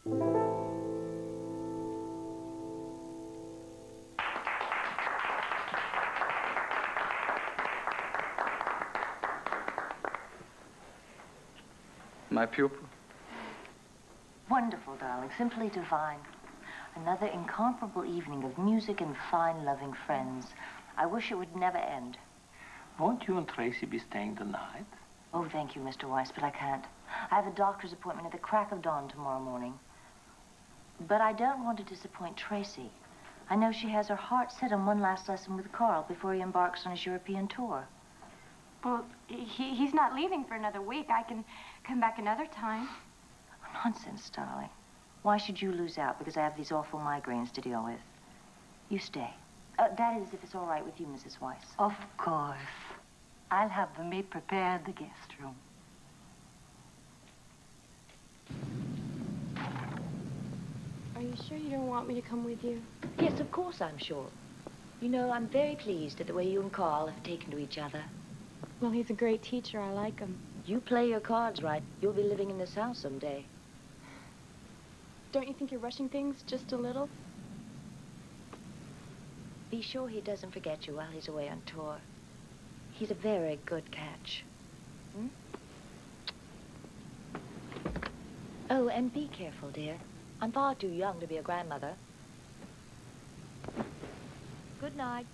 My pupil? Wonderful, darling. Simply divine. Another incomparable evening of music and fine, loving friends. I wish it would never end. Won't you and Tracy be staying the night? Oh, thank you, Mr. Weiss, but I can't. I have a doctor's appointment at the crack of dawn tomorrow morning. But I don't want to disappoint Tracy. I know she has her heart set on one last lesson with Carl before he embarks on his European tour. Well, he's not leaving for another week. I can come back another time. Oh, nonsense, darling. Why should you lose out because I have these awful migraines to deal with? You stay. That is, if it's all right with you, Mrs. Weiss. Of course. I'll have the maid prepare the guest room. Are you sure you don't want me to come with you? Yes, of course I'm sure. You know, I'm very pleased at the way you and Carl have taken to each other. Well, he's a great teacher. I like him. You play your cards right, you'll be living in this house someday. Don't you think you're rushing things just a little? Be sure he doesn't forget you while he's away on tour. He's a very good catch. Hmm? Oh, and be careful, dear. I'm far too young to be a grandmother. Good night.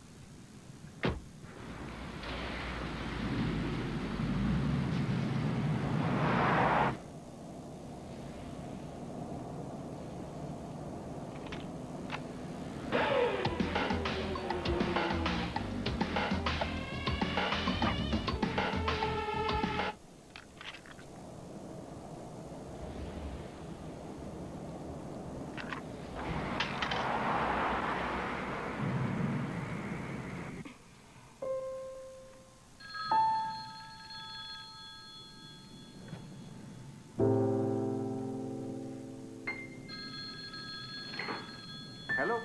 Hello?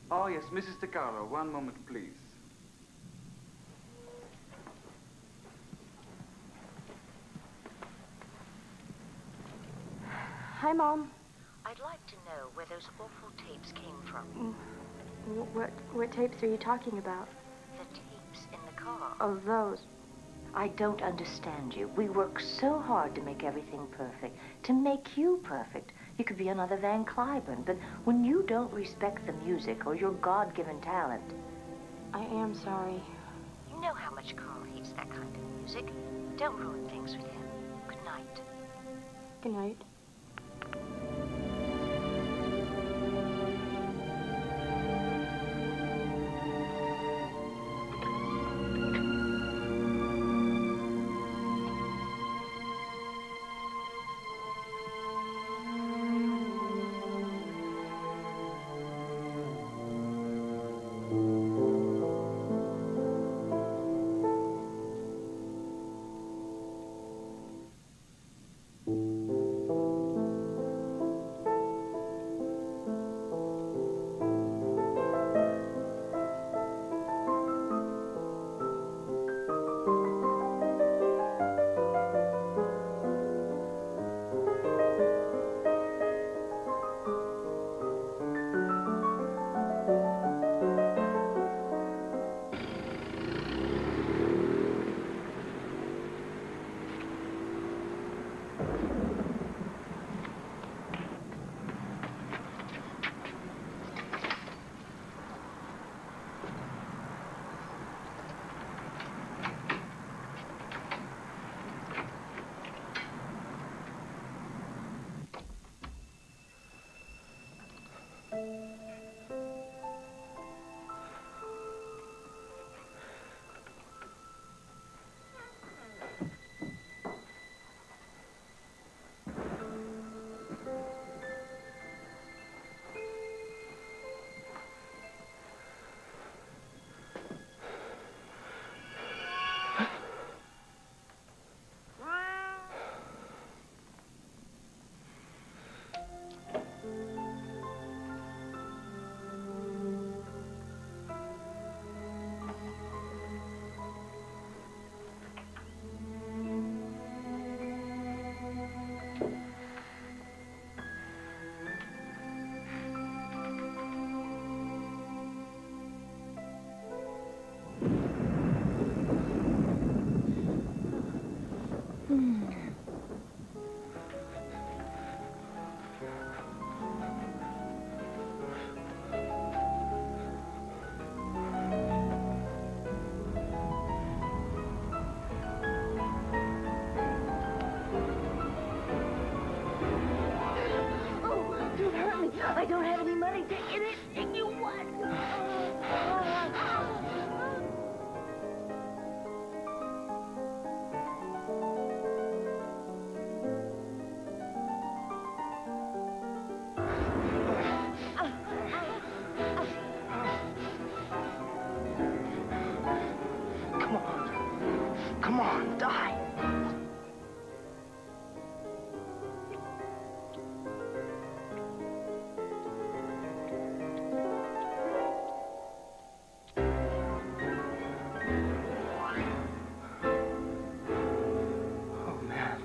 Oh, yes, Mrs. DeCarlo. One moment, please. Hi, Mom. I'd like to know where those awful tapes came from. What tapes are you talking about? The tapes in the car. Oh, those. I don't understand you. We work so hard to make everything perfect, to make you perfect. You could be another Van Cliburn, but when you don't respect the music or your God-given talent... I am sorry. You know how much Carl hates that kind of music. Don't ruin things with him. Good night. Good night. I don't have any money to anything you want. Come on, die. Oh, man.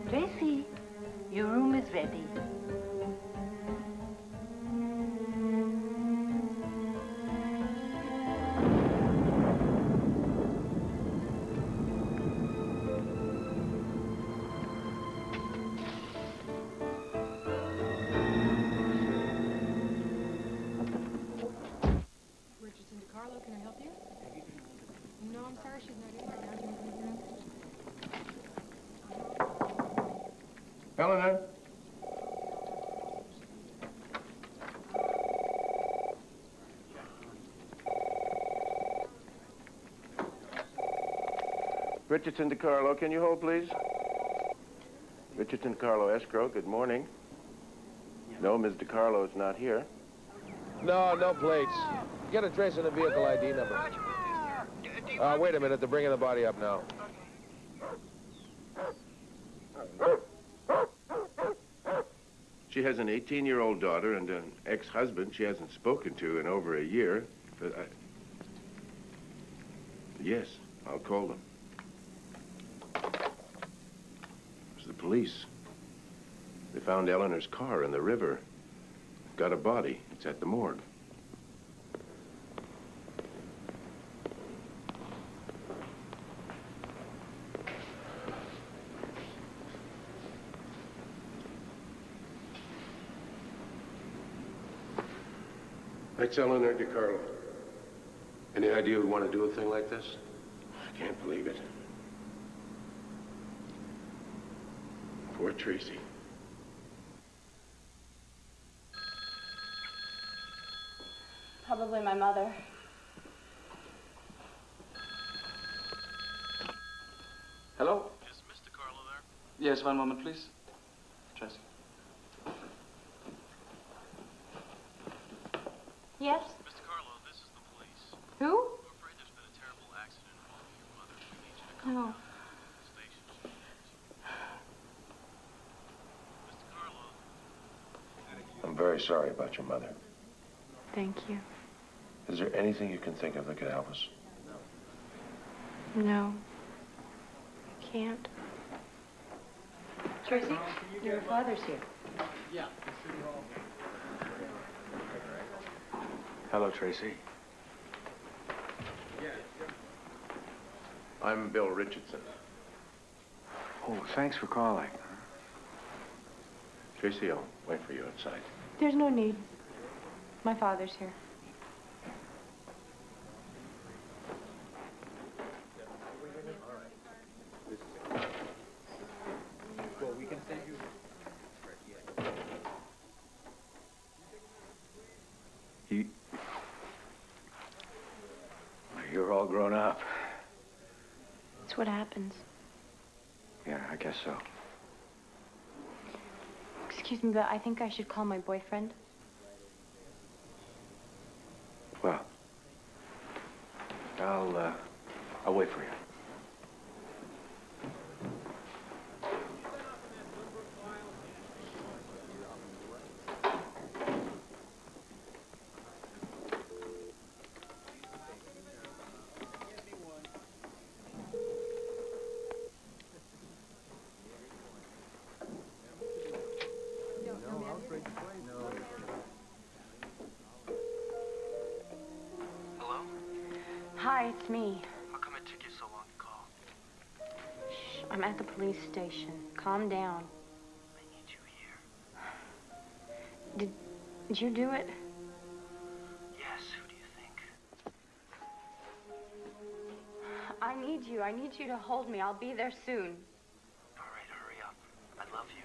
Tracy, your room is ready. Richardson DeCarlo, can I help you? No, I'm sorry, she's not in right now. Do you want to leave your message? Eleanor? Richardson DeCarlo, can you hold, please? Richardson DeCarlo, escrow, good morning. No, Ms. DeCarlo is not here. No, no plates. Get a trace on the vehicle ID number. Wait a minute, they're bringing the body up now. She has an 18-year-old daughter and an ex-husband she hasn't spoken to in over a year. But yes, I'll call them. It's the police. They found Eleanor's car in the river. Got a body. It's at the morgue. That's Eleanor DeCarlo. Any idea who'd want to do a thing like this? I can't believe it. Poor Tracy. Probably my mother. Hello? Is Mr. Carlo there? Yes, one moment, please. Tracy. Yes? Mr. Carlo, this is the police. Who? We're afraid there's been a terrible accident involving your mother. We need you to come Oh. down to the station. Mr. Carlo. I'm very sorry about your mother. Thank you. Is there anything you can think of that could help us? No. I can't. Tracy, your father's here. Hello, Tracy. I'm Bill Richardson. Oh, thanks for calling. Tracy, I'll wait for you outside. There's no need. My father's here. You're all grown up. It's what happens. Yeah, I guess so. Excuse me, but I think I should call my boyfriend. Well, I'll wait for you. Hello? Hi, it's me. How come it took you so long to call? Shh, I'm at the police station. Calm down. I need you here. Did you do it? Yes, who do you think? I need you. I need you to hold me. I'll be there soon. All right, hurry up. I love you.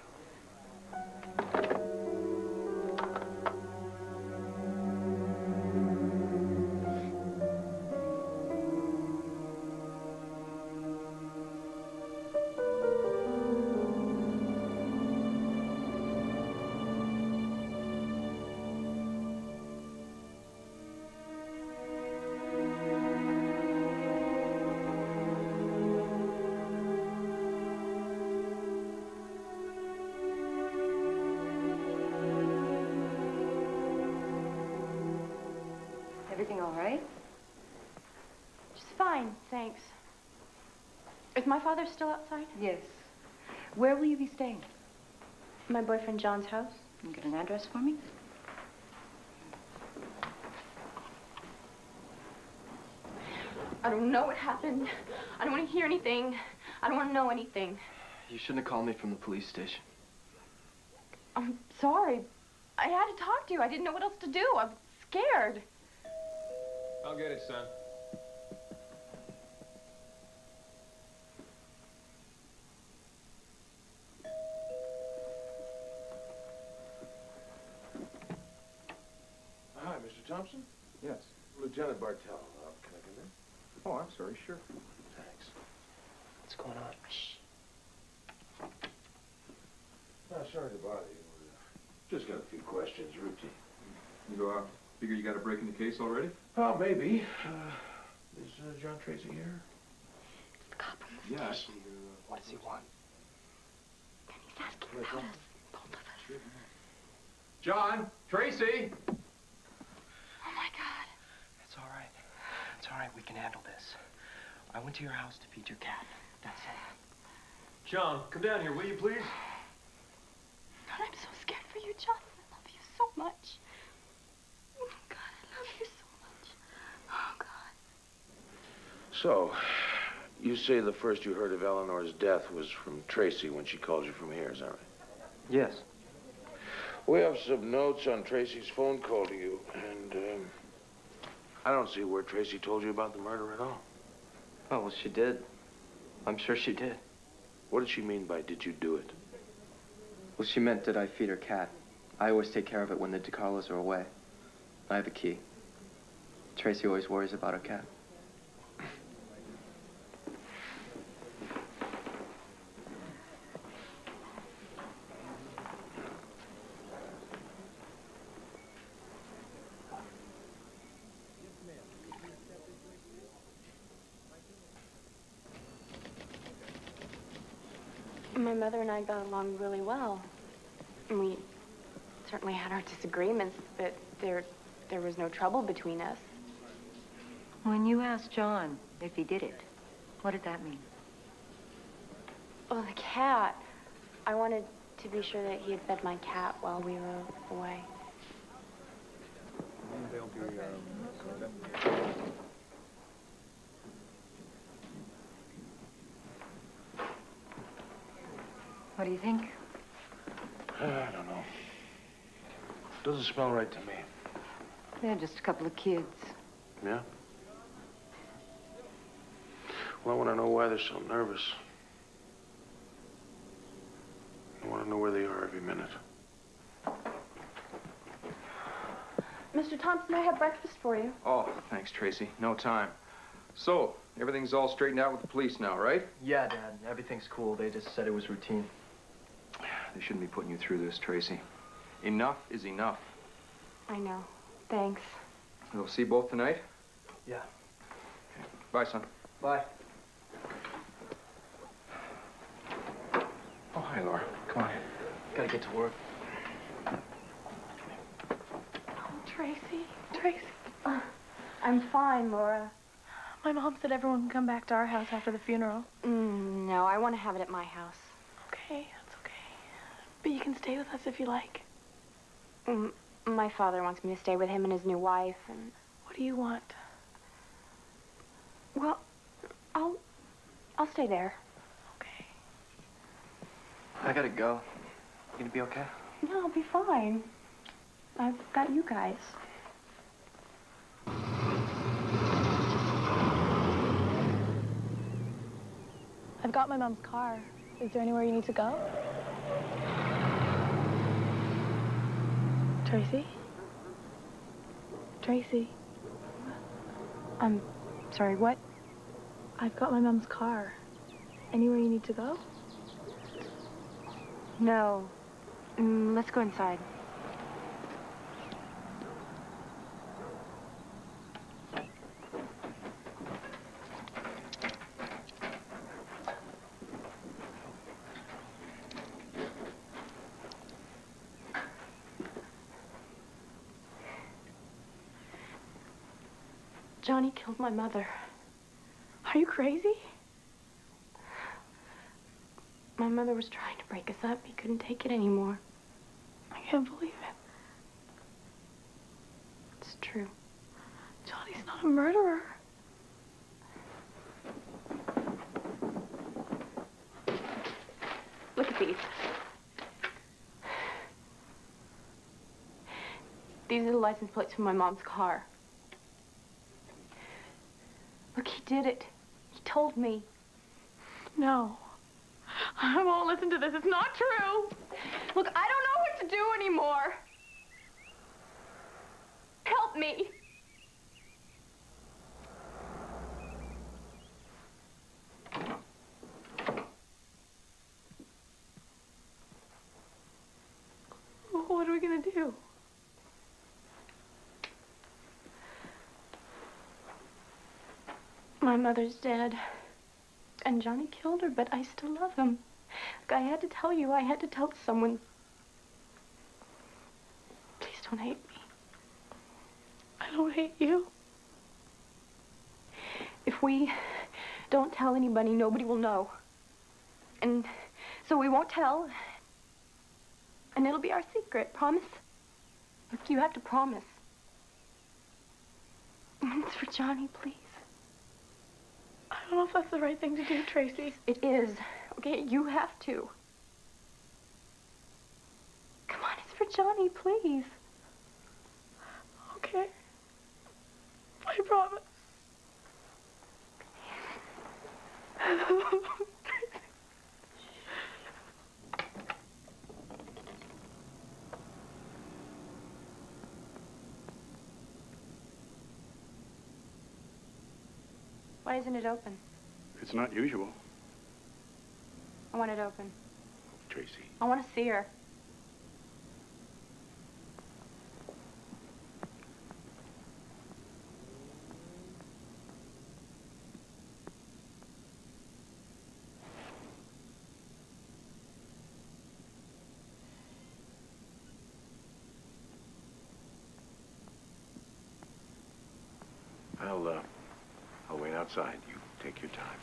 Everything all right? Just fine, thanks. Is my father still outside? Yes. Where will you be staying? My boyfriend John's house. Can you get an address for me? I don't know what happened. I don't want to hear anything. I don't want to know anything. You shouldn't have called me from the police station. I'm sorry. I had to talk to you. I didn't know what else to do. I'm scared. I'll get it, son. Hi, Mr. Thompson? Yes. Lieutenant Bartell. Can I come in? Oh, I'm sorry, sure. Thanks. What's going on? Shh. Sorry to bother you. Just got a few questions, routine. You figure you got a break in the case already? Oh, maybe. Is John Tracy here? The cop from the Yeah, station. What does he want? And he's asking about us. Both of us. John! Tracy! Oh, my God. It's all right. It's all right. We can handle this. I went to your house to feed your cat. That's it. John, come down here, will you, please? God, I'm so scared for you, John. I love you so much. Oh, God, I love you so much. Oh, God. So, you say the first you heard of Eleanor's death was from Tracy when she called you from here, is that right? Yes. We have some notes on Tracy's phone call to you, and I don't see where Tracy told you about the murder at all. Oh, well, she did. I'm sure she did. What did she mean by did you do it? Well, she meant did I feed her cat. I always take care of it when the DeCarlos are away. I have a key. Tracy always worries about her cat. My mother and I got along really well. And we certainly had our disagreements, but there was no trouble between us. When you asked John if he did it, what did that mean? Well, the cat. I wanted to be sure that he had fed my cat while we were away. What do you think? I don't know. Doesn't smell right to me. They're just a couple of kids. Yeah? Well, I want to know why they're so nervous. I want to know where they are every minute. Mr. Thompson, I have breakfast for you. Oh, thanks, Tracy. No time. So, everything's all straightened out with the police now, right? Yeah, Dad. Everything's cool. They just said it was routine. They shouldn't be putting you through this, Tracy. Enough is enough. I know. Thanks. We'll see you both tonight? Yeah. Okay. Bye, son. Bye. Oh, hi, Laura. Come on. Gotta get to work. Tracy. I'm fine, Laura. My mom said everyone can come back to our house after the funeral. No, I want to have it at my house. Okay, that's okay. But you can stay with us if you like. My father wants me to stay with him and his new wife, and... What do you want? Well, I'll stay there. Okay. I gotta go. You gonna be okay? No, I'll be fine. I've got you guys. I've got my mom's car. Is there anywhere you need to go? Tracy? Tracy? I'm sorry, what? I've got my mom's car. Anywhere you need to go? No. Let's go inside. Johnny killed my mother. Are you crazy? My mother was trying to break us up. He couldn't take it anymore. I can't believe it. It's true. Johnny's not a murderer. Look at these. These are the license plates from my mom's car. Look, he did it. He told me. No. I won't listen to this. It's not true. Look, I don't know what to do anymore. Help me. What are we gonna do? My mother's dead. And Johnny killed her, but I still love him. Look, I had to tell you. I had to tell someone. Please don't hate me. I don't hate you. If we don't tell anybody, nobody will know. And so we won't tell. And it'll be our secret. Promise? Look, you have to promise. It's for Johnny, please. I don't know if that's the right thing to do, Tracy. It is. Okay, you have to. Come on, it's for Johnny, please. Okay. I promise. Why isn't it open? It's not usual. I want it open. Tracy. I want to see her. I'll wait outside. You take your time.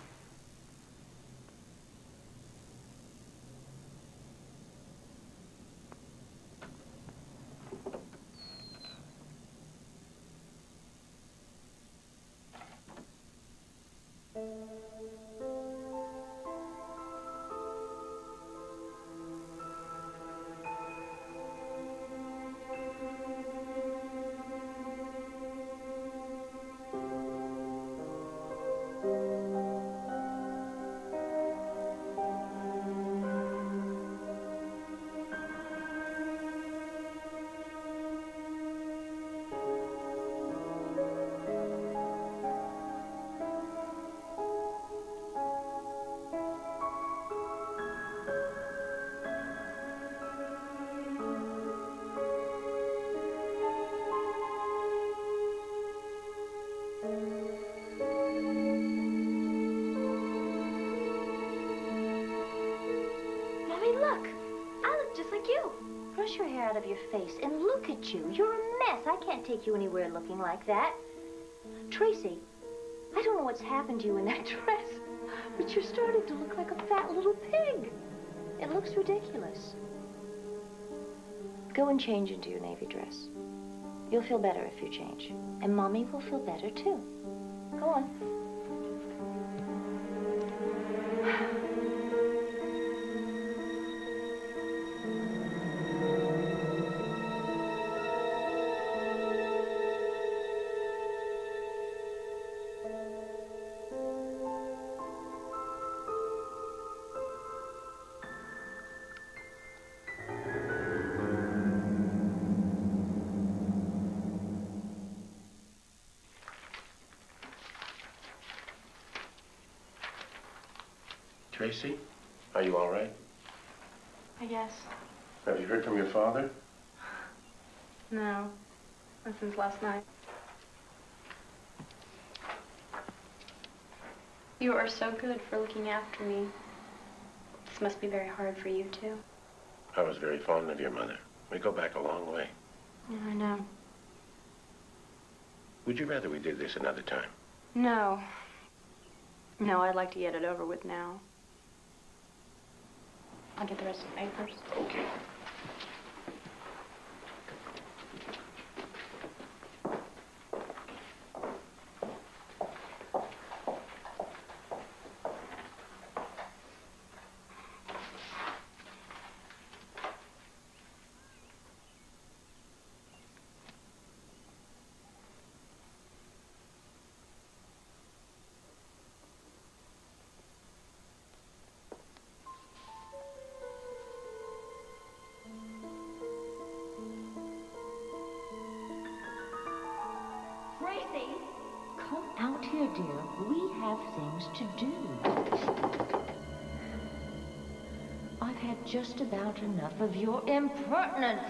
brush your hair out of your face and look at you. You're a mess. I can't take you anywhere looking like that. Tracy, I don't know what's happened to you in that dress, but you're starting to look like a fat little pig. It looks ridiculous. Go and change into your navy dress. You'll feel better if you change. And Mommy will feel better, too. Go on. Tracy, are you all right? I guess. Have you heard from your father? No. Not since last night. You are so good for looking after me. This must be very hard for you, too. I was very fond of your mother. We go back a long way. Yeah, I know. Would you rather we did this another time? No. No, I'd like to get it over with now. I'll get the rest of the papers. Okay. Tracy, come out here, dear. We have things to do. I've had just about enough of your impertinence.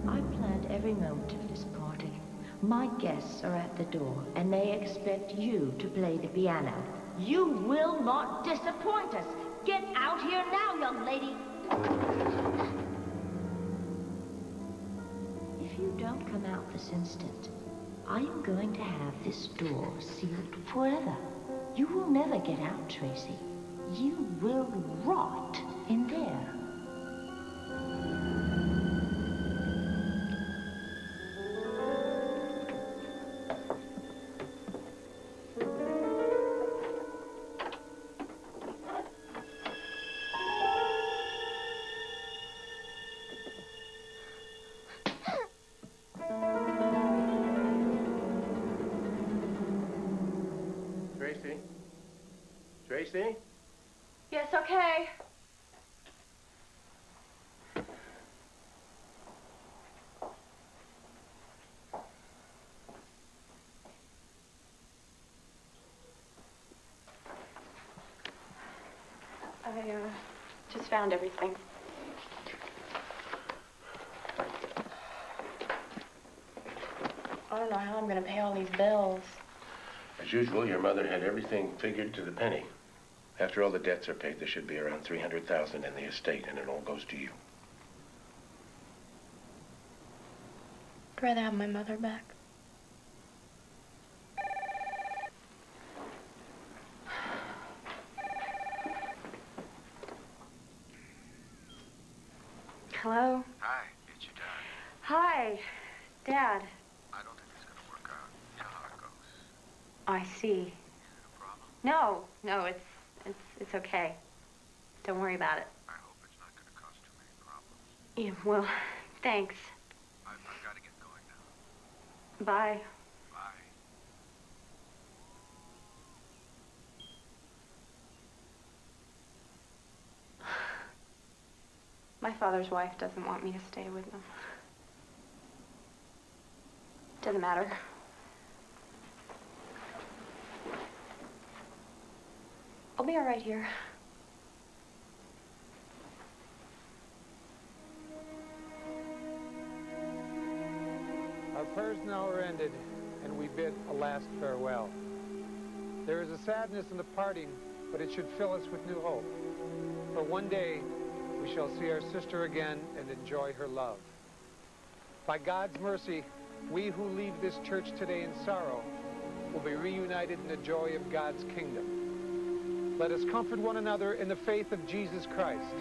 I planned every moment of this party. My guests are at the door, and they expect you to play the piano. You will not disappoint us. Get out here now, young lady. If you don't come out this instant, I am going to have this door sealed forever. You will never get out, Tracy. You will rot in there. Tracy? Tracy? Yes, okay. I just found everything. I don't know how I'm gonna pay all these bills. As usual, your mother had everything figured to the penny. After all the debts are paid, there should be around $300,000 in the estate, and it all goes to you. I'd rather have my mother back. Hello? Hi, it's your dad. Hi, Dad. I don't think it's gonna work out. You know how it goes. I see. Is it a problem? No, it's okay. Don't worry about it. I hope it's not gonna cause too many problems. Yeah, well, thanks. I've gotta get going now. Bye. Bye. My father's wife doesn't want me to stay with them. Doesn't matter. I'll be all right here. Our prayers now are ended, and we bid a last farewell. There is a sadness in the parting, but it should fill us with new hope. For one day, we shall see our sister again and enjoy her love. By God's mercy, we who leave this church today in sorrow will be reunited in the joy of God's kingdom. Let us comfort one another in the faith of Jesus Christ.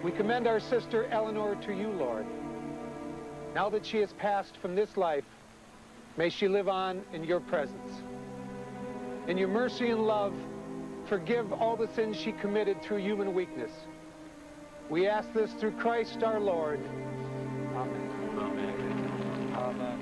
We commend our sister Eleanor to you, Lord. Now that she has passed from this life, may she live on in your presence. In your mercy and love, forgive all the sins she committed through human weakness. We ask this through Christ our Lord. Amen. Amen. Amen.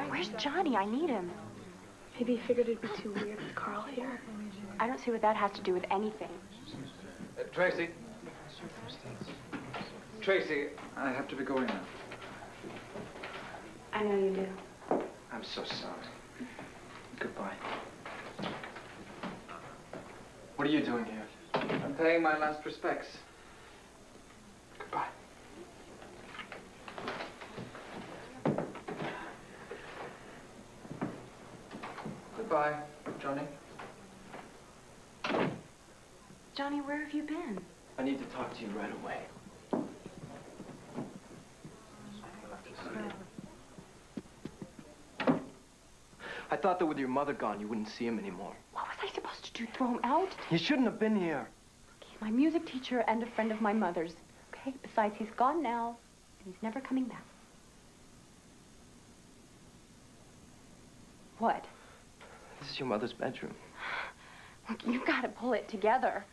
Where's Johnny? I need him. Maybe he figured it'd be too weird with Carl here. I don't see what that has to do with anything. Tracy. Tracy, I have to be going now. I know you do. I'm so sorry. Goodbye. What are you doing here? I'm paying my last respects. Goodbye. Goodbye, Johnny. Johnny, where have you been? I need to talk to you right away. I thought that with your mother gone, you wouldn't see him anymore. What was I supposed to do, throw him out? You shouldn't have been here. Okay, my music teacher and a friend of my mother's. Okay, besides, he's gone now, and he's never coming back. What? This is your mother's bedroom. Look, you've got to pull it together.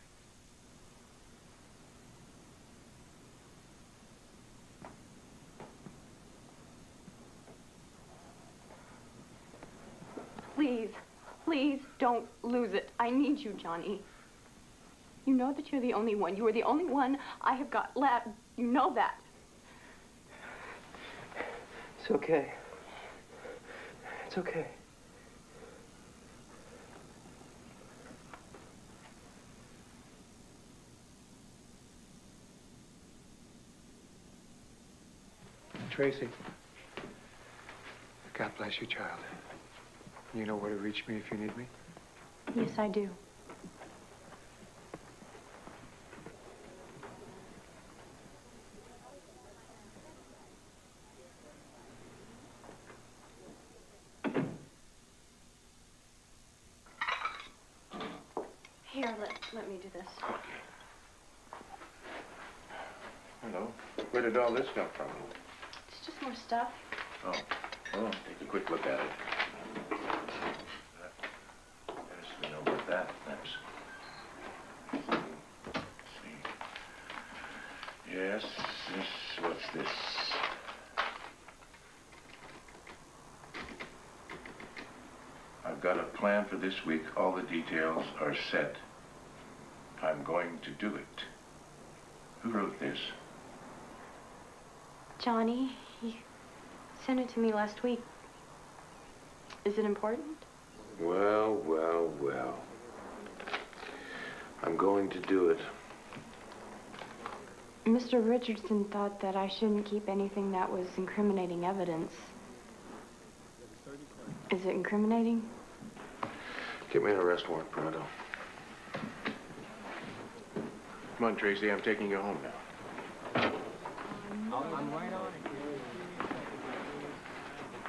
Please, please don't lose it. I need you, Johnny. You know that you're the only one. You are the only one I have got left. You know that. It's okay. It's okay. Tracy, God bless you, child. You know where to reach me if you need me? Yes, I do. Here, let me do this. Hello. Where did all this come from? It's just more stuff. Oh, well, take a quick look at it. Yes, we know about that. Thanks. See. Yes, what's this? I've got a plan for this week. All the details are set. I'm going to do it. Who wrote this? Johnny, he sent it to me last week. Is it important? Well, well, well. I'm going to do it. Mr. Richardson thought that I shouldn't keep anything that was incriminating evidence. Is it incriminating? Get me an arrest warrant, pronto. Come on, Tracy, I'm taking you home now. I'm right on it.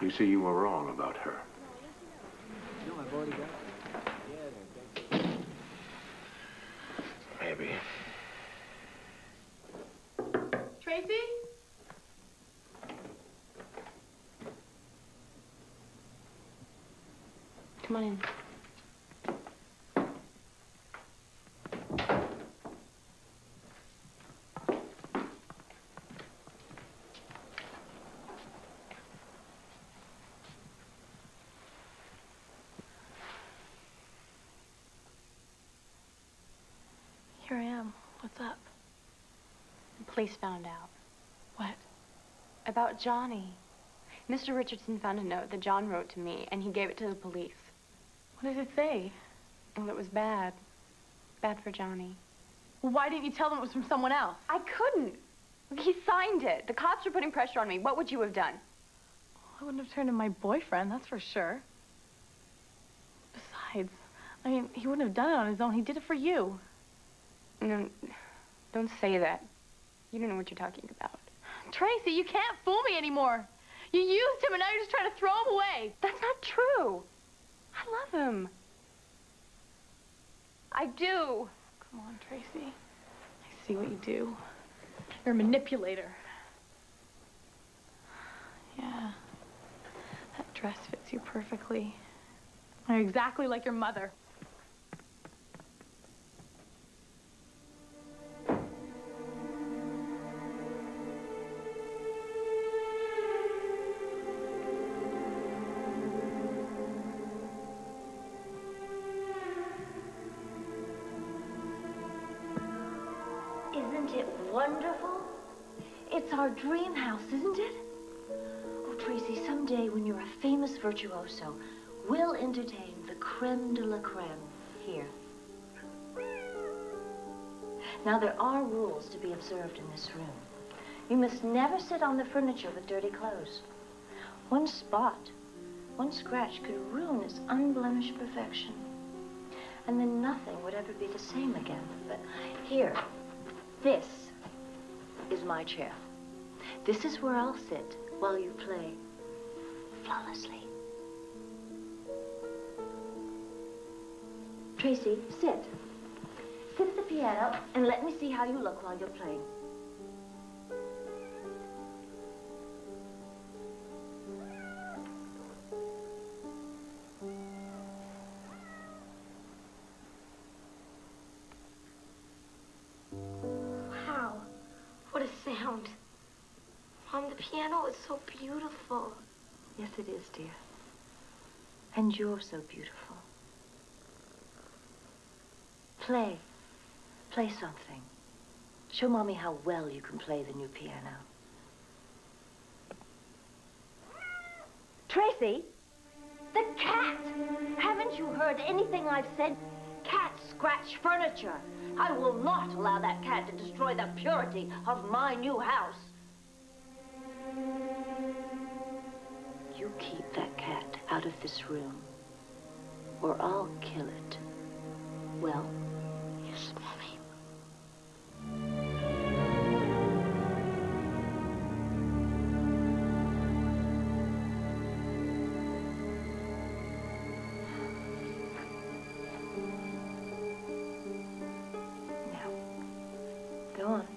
You see, you were wrong about her. No, I've already got it. Maybe. Tracy? Come on in. Here I am. What's up? The police found out. What? About Johnny. Mr. Richardson found a note that John wrote to me, and he gave it to the police. What did it say? Well, it was bad. Bad for Johnny. Well, why didn't you tell them it was from someone else? I couldn't. He signed it. The cops were putting pressure on me. What would you have done? I wouldn't have turned to my boyfriend, that's for sure. Besides, I mean, he wouldn't have done it on his own. He did it for you. No, don't say that. You don't know what you're talking about. Tracy, you can't fool me anymore. You used him and now you're just trying to throw him away. That's not true. I love him. I do. Come on, Tracy. I see what you do. You're a manipulator. Yeah. That dress fits you perfectly. You're exactly like your mother. Isn't it wonderful? It's our dream house, isn't it? Oh, Tracy, someday when you're a famous virtuoso, we'll entertain the creme de la creme here. Now, there are rules to be observed in this room. You must never sit on the furniture with dirty clothes. One spot, one scratch could ruin its unblemished perfection. And then nothing would ever be the same again. But here, this is my chair. This is where I'll sit while you play flawlessly. Tracy, sit. Sit at the piano and let me see how you look while you're playing. Wow, what a sound. Mom, the piano is so beautiful. Yes, it is, dear. And you're so beautiful. Play. Play something. Show Mommy how well you can play the new piano. Tracy! The cat! Haven't you heard anything I've said? Cats scratch furniture. I will not allow that cat to destroy the purity of my new house. You keep that cat out of this room, or I'll kill it. Well? Yes, Mommy. Now, go on.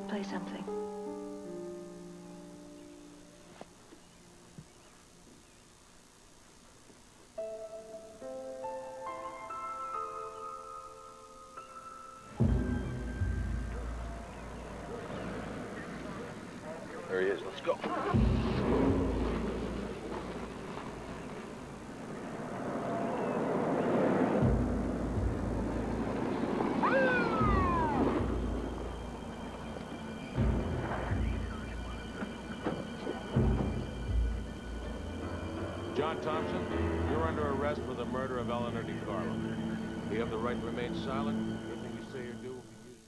Play something. There he is. Let's go. John Thompson, you're under arrest for the murder of Eleanor DiCarlo. You have the right to remain silent. Anything you say or do will be used.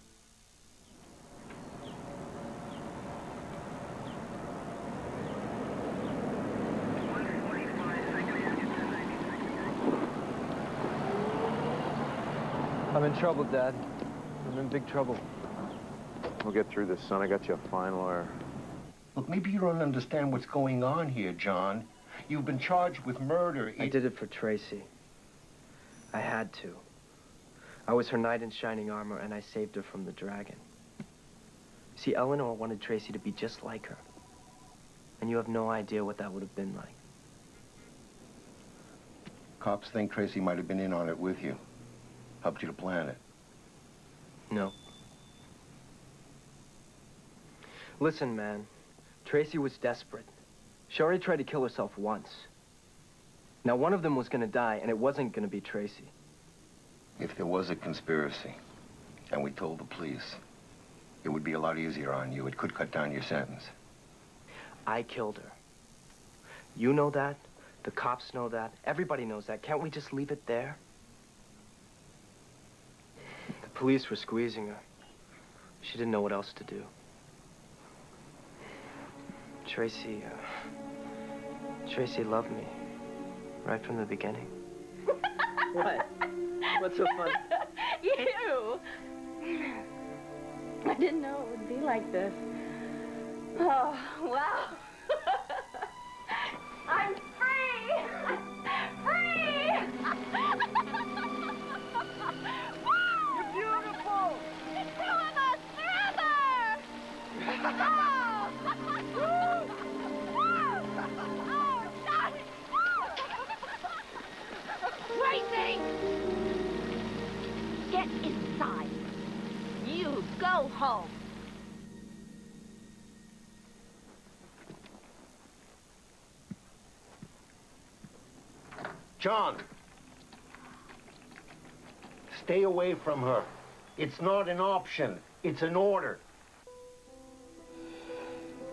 I'm in trouble, Dad. I'm in big trouble. We'll get through this, son. I got you a fine lawyer. Look, maybe you don't understand what's going on here, John. You've been charged with murder. I did it for Tracy. I had to. I was her knight in shining armor, and I saved her from the dragon. See, Eleanor wanted Tracy to be just like her. And you have no idea what that would have been like. Cops think Tracy might have been in on it with you. Helped you to plan it. No. Listen, man. Tracy was desperate. She already tried to kill herself once. Now, one of them was going to die, and it wasn't going to be Tracy. If there was a conspiracy, and we told the police, it would be a lot easier on you. It could cut down your sentence. I killed her. You know that. The cops know that. Everybody knows that. Can't we just leave it there? police were squeezing her. She didn't know what else to do. Tracy loved me right from the beginning. What? What's so funny? You! I didn't know it would be like this. Oh, wow. I'm free! Free! You're beautiful! The two of us forever! Oh, Johnny! Tracy! Get inside. You go home. John, stay away from her. It's not an option. It's an order.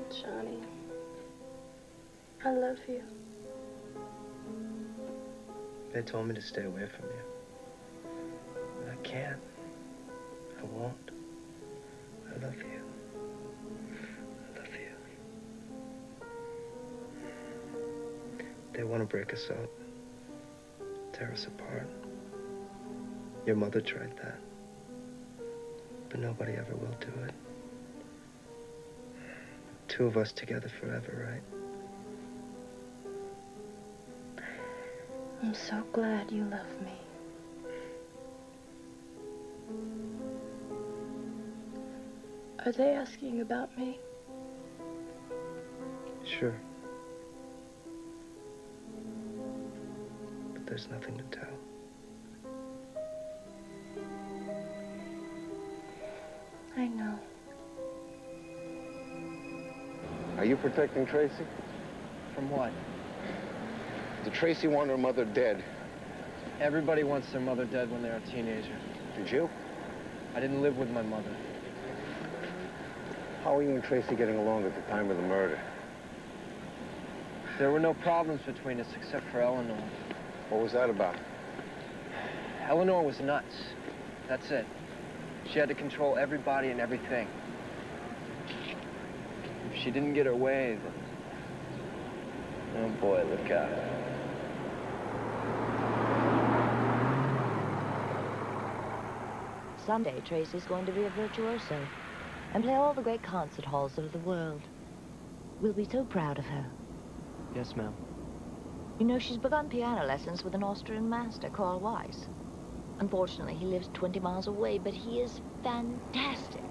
Johnny, I love you. They told me to stay away from you. But I can't. I won't. I love you. I love you. They want to break us up. Tear us apart. Your mother tried that. But nobody ever will do it. Two of us together forever, right? I'm so glad you love me. Are they asking about me? Sure. But there's nothing to tell. I know. Are you protecting Tracy? From what? Did Tracy want her mother dead? Everybody wants their mother dead when they're a teenager. Did you? I didn't live with my mother. How were you and Tracy getting along at the time of the murder? There were no problems between us except for Eleanor. What was that about? Eleanor was nuts. That's it. She had to control everybody and everything. If she didn't get her way, then... Oh, boy, look out. Someday, Tracy's going to be a virtuoso and play all the great concert halls of the world. We'll be so proud of her. Yes, ma'am. You know, she's begun piano lessons with an Austrian master, Karl Weiss. Unfortunately, he lives 20 miles away, but he is fantastic.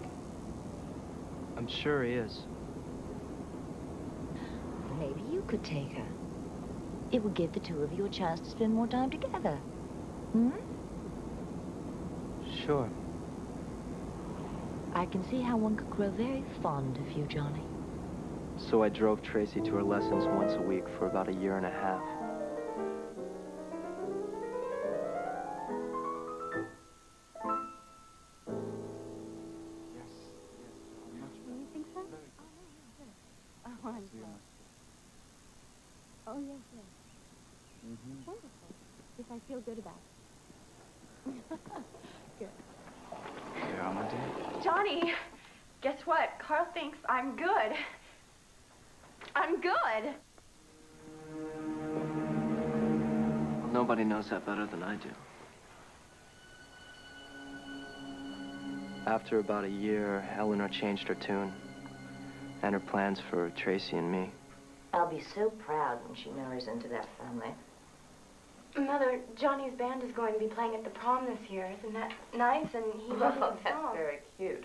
I'm sure he is. Maybe you could take her. It would give the two of you a chance to spend more time together. Hmm? Sure. I can see how one could grow very fond of you, Johnny. So I drove Tracy to her lessons once a week for about 1.5 years. You think so? Oh, I'm sorry. Oh, yes, yes. Mm-hmm. Wonderful. If I feel good about it. Good. Here, on my day. Johnny, guess what? Carl thinks I'm good. I'm good. Nobody knows that better than I do. After about 1 year, Eleanor changed her tune and her plans for Tracy and me. I'll be so proud when she marries into that family. Mother, Johnny's band is going to be playing at the prom this year. Isn't that nice? And he loves the That's song. very cute.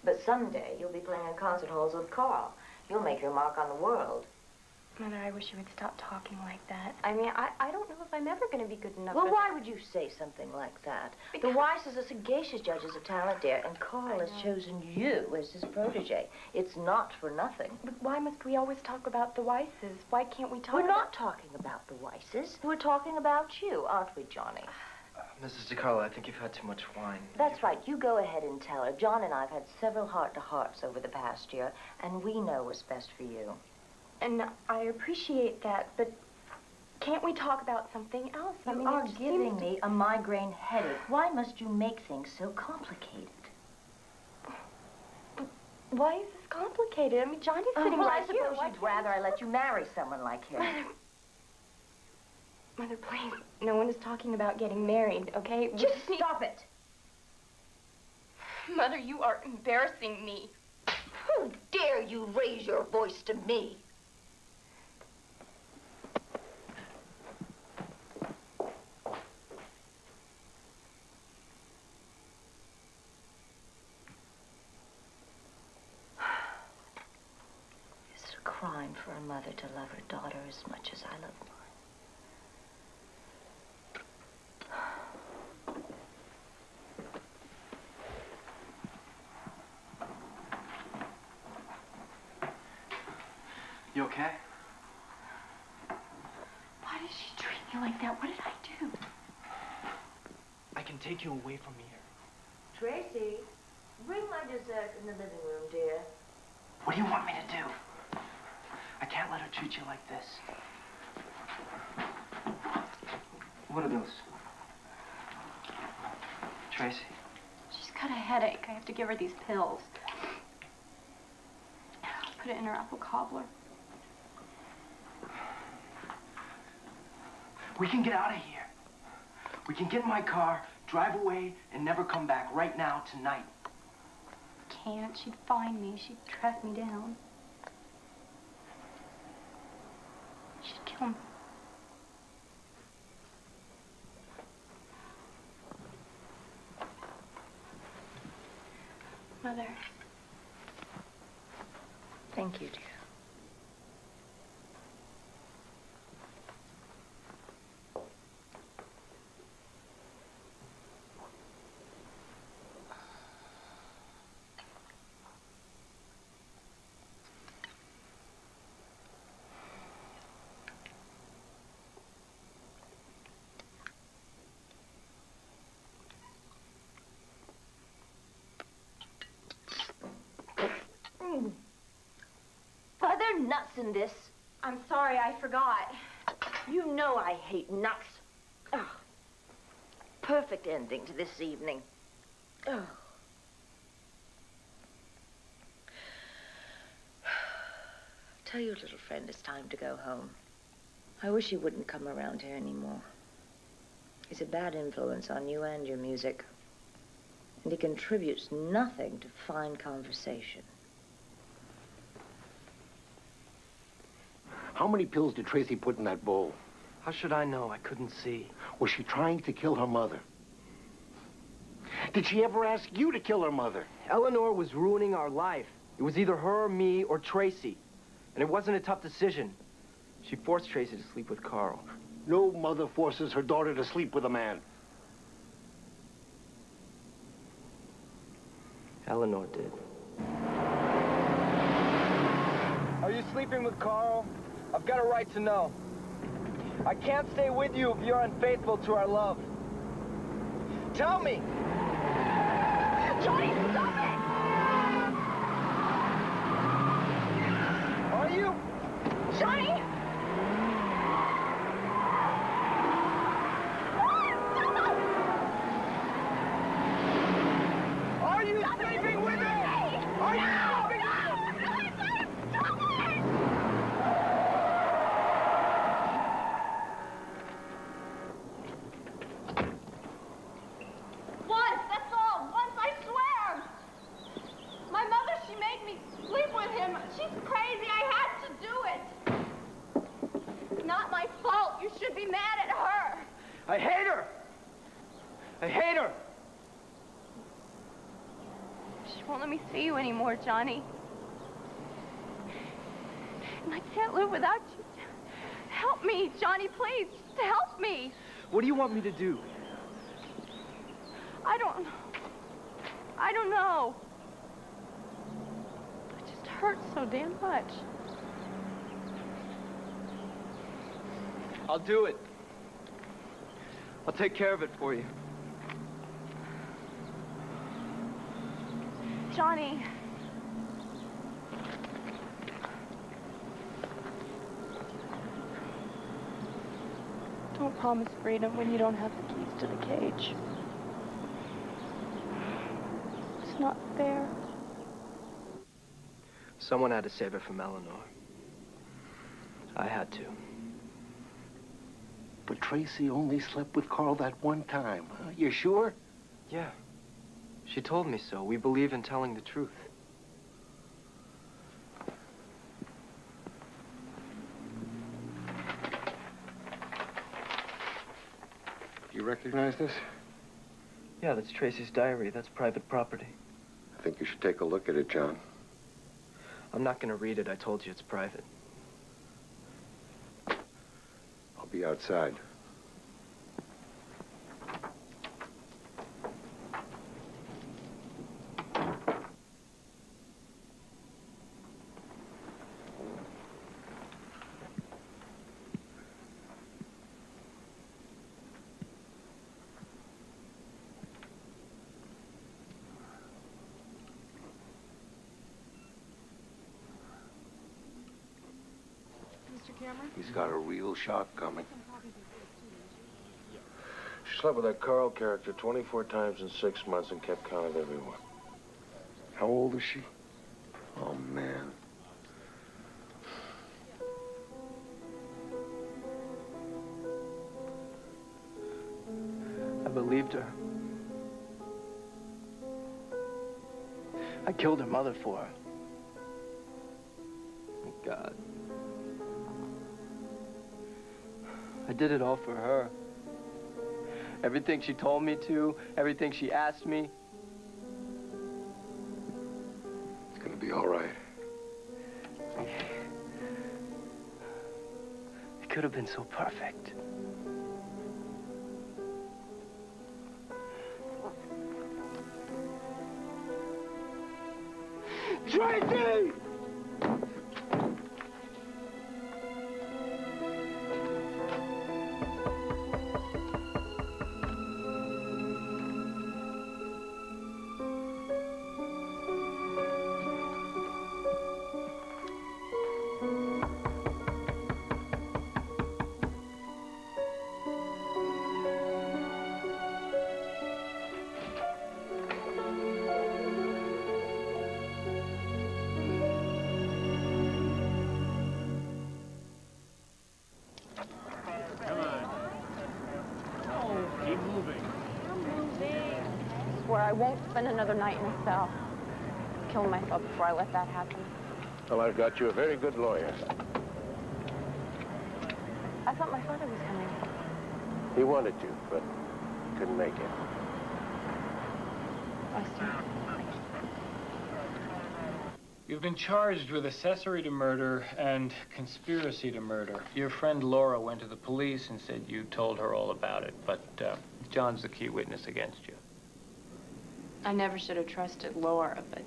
But someday you'll be playing in concert halls with Carl. You'll make your mark on the world. Mother, I wish you would stop talking like that. I mean, I don't know if I'm ever going to be good enough Well, for why would you say something like that? The Weisses are sagacious judges of talent, dear, and Carl has chosen you as his protege. It's not for nothing. But why must we always talk about the Weisses? Why can't we talk We're not talking about the Weisses. We're talking about you, aren't we, Johnny? Mrs. DiCarlo, I think you've had too much wine. That's right. You go ahead and tell her. John and I have had several heart-to-hearts over the past year, and we know what's best for you. And I appreciate that, but Can't we talk about something else? You are giving me a migraine headache. Why must you make things so complicated? Why is this complicated? I mean, Johnny's sitting right here. I suppose you'd rather I let you marry someone like him. Mother, please. No one is talking about getting married, okay? Just stop it. Mother, you are embarrassing me. Who dare you raise your voice to me? Is it a crime for a mother to love her daughter as much as I love mine? You okay? Why did she treat me like that? What did I do? I can take you away from here. Tracy, bring my dessert in the living room, dear. What do you want me to do? I can't let her treat you like this. What are those? Tracy? She's got a headache. I have to give her these pills. Put it in her apple cobbler. We can get out of here. We can get in my car, drive away, and never come back right now, tonight. Can't. She'd find me. She'd track me down. She'd kill me. Mother. Thank you, dear. Are there nuts in this? I'm sorry, I forgot. You know I hate nuts. Oh, perfect ending to this evening. Oh. Tell your little friend it's time to go home. I wish he wouldn't come around here anymore. He's a bad influence on you and your music. And he contributes nothing to fine conversation. How many pills did Tracy put in that bowl? How should I know? I couldn't see. Was she trying to kill her mother? Did she ever ask you to kill her mother? Eleanor was ruining our life. It was either her, me, or Tracy. And it wasn't a tough decision. She forced Tracy to sleep with Carl. No mother forces her daughter to sleep with a man. Eleanor did. Are you sleeping with Carl? I've got a right to know. I can't stay with you if you're unfaithful to our love. Tell me! Johnny, stop it! Are you? Johnny! Are you sleeping with me? Are you sleeping? Once, that's all. Once, I swear. My mother, she made me sleep with him. She's crazy. I had to do it. It's not my fault. You should be mad at her. I hate her! I hate her! She won't let me see you anymore, Johnny. And I can't live without you. Help me, Johnny, please. Just help me. What do you want me to do? I don't know. It just hurts so damn much. I'll do it. I'll take care of it for you. Johnny. Don't promise freedom when you don't have the keys to the cage. It's not fair. Someone had to save her from Eleanor. I had to. But Tracy only slept with Carl that one time. Huh? You sure? Yeah. She told me so. We believe in telling the truth. You recognize this? Yeah, that's Tracy's diary. That's private property. I think you should take a look at it, John. I'm not going to read it. I told you it's private. I'll be outside. He's got a real shock coming. She slept with that Carl character 24 times in 6 months and kept count of everyone. How old is she? Oh, man. I believed her. I killed her mother for her. Thank God. I did it all for her. Everything she told me to, everything she asked me. It's gonna be all right. It could have been so perfect. Tracy! I won't spend another night in a cell. Kill myself before I let that happen. Well, I've got you a very good lawyer. I thought my father was coming. He wanted to, but couldn't make it. I see. You've been charged with accessory to murder and conspiracy to murder. Your friend Laura went to the police and said you told her all about it, but John's the key witness against you. I never should have trusted Laura, but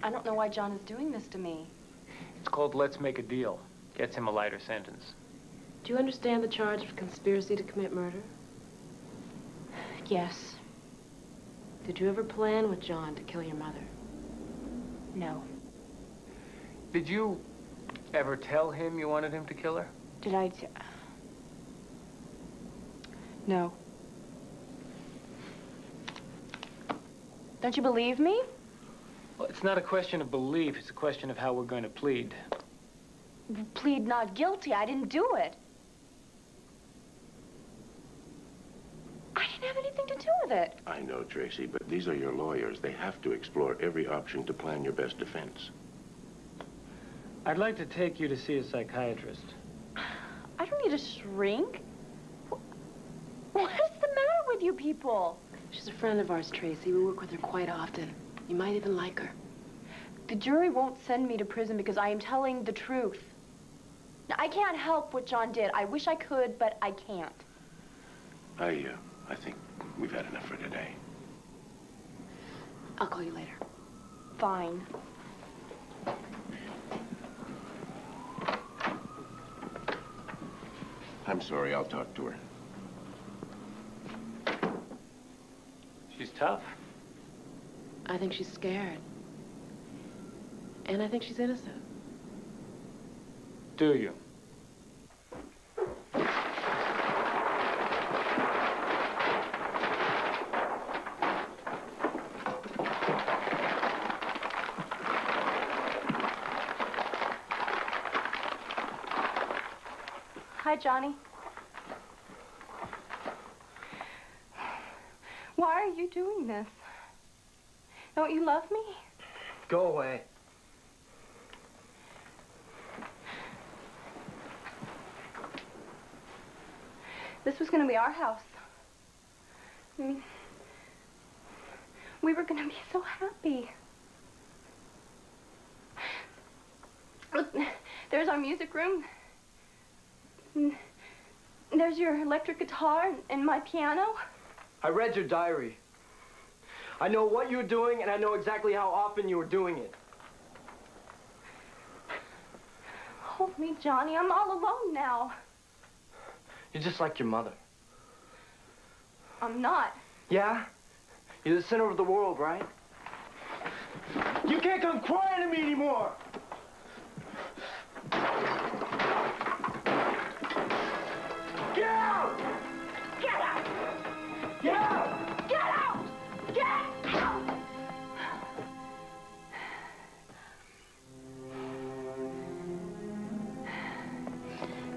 I don't know why John is doing this to me. It's called Let's Make a Deal. Gets him a lighter sentence. Do you understand the charge of conspiracy to commit murder? Yes. Did you ever plan with John to kill your mother? No. Did you ever tell him you wanted him to kill her? Did I No. Don't you believe me? Well, it's not a question of belief. It's a question of how we're going to plead. Plead not guilty. I didn't do it. I didn't have anything to do with it. I know, Tracy, but these are your lawyers. They have to explore every option to plan your best defense. I'd like to take you to see a psychiatrist. I don't need a shrink. What is the matter with you people? She's a friend of ours, Tracy. We work with her quite often. You might even like her. The jury won't send me to prison because I am telling the truth. Now, I can't help what John did. I wish I could, but I can't. I think we've had enough for today. I'll call you later. Fine. I'm sorry, I'll talk to her. She's tough. I think she's scared. And I think she's innocent. Do you? Hi, Johnny. Why are you doing this? Don't you love me? Go away. This was going to be our house. I mean, we were going to be so happy. Look, there's our music room. There's your electric guitar and my piano. I read your diary. I know what you were doing, and I know exactly how often you were doing it. Hold me, Johnny. I'm all alone now. You're just like your mother. I'm not. Yeah? You're the center of the world, right? You can't come crying to me anymore! Get out! Get out! Get out! Get out! Get out!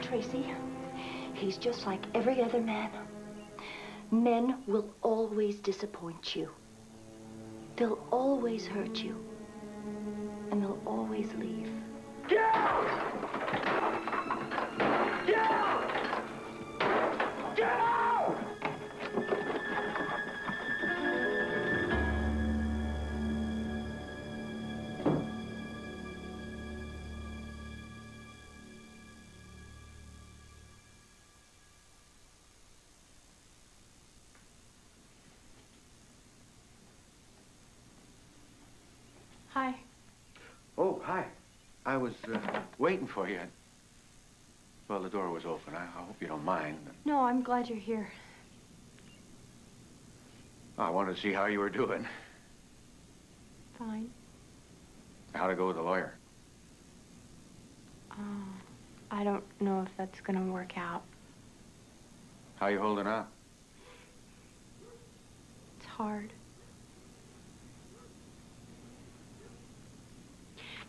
Tracy, he's just like every other man. Men will always disappoint you. They'll always hurt you. And they'll always leave. Get out! Get out! Get out! Hi. Oh, hi. I was waiting for you. Well, the door was open. I hope you don't mind. No, I'm glad you're here. I wanted to see how you were doing. Fine. How'd it go with the lawyer? I don't know if that's gonna work out. How you holding up? It's hard.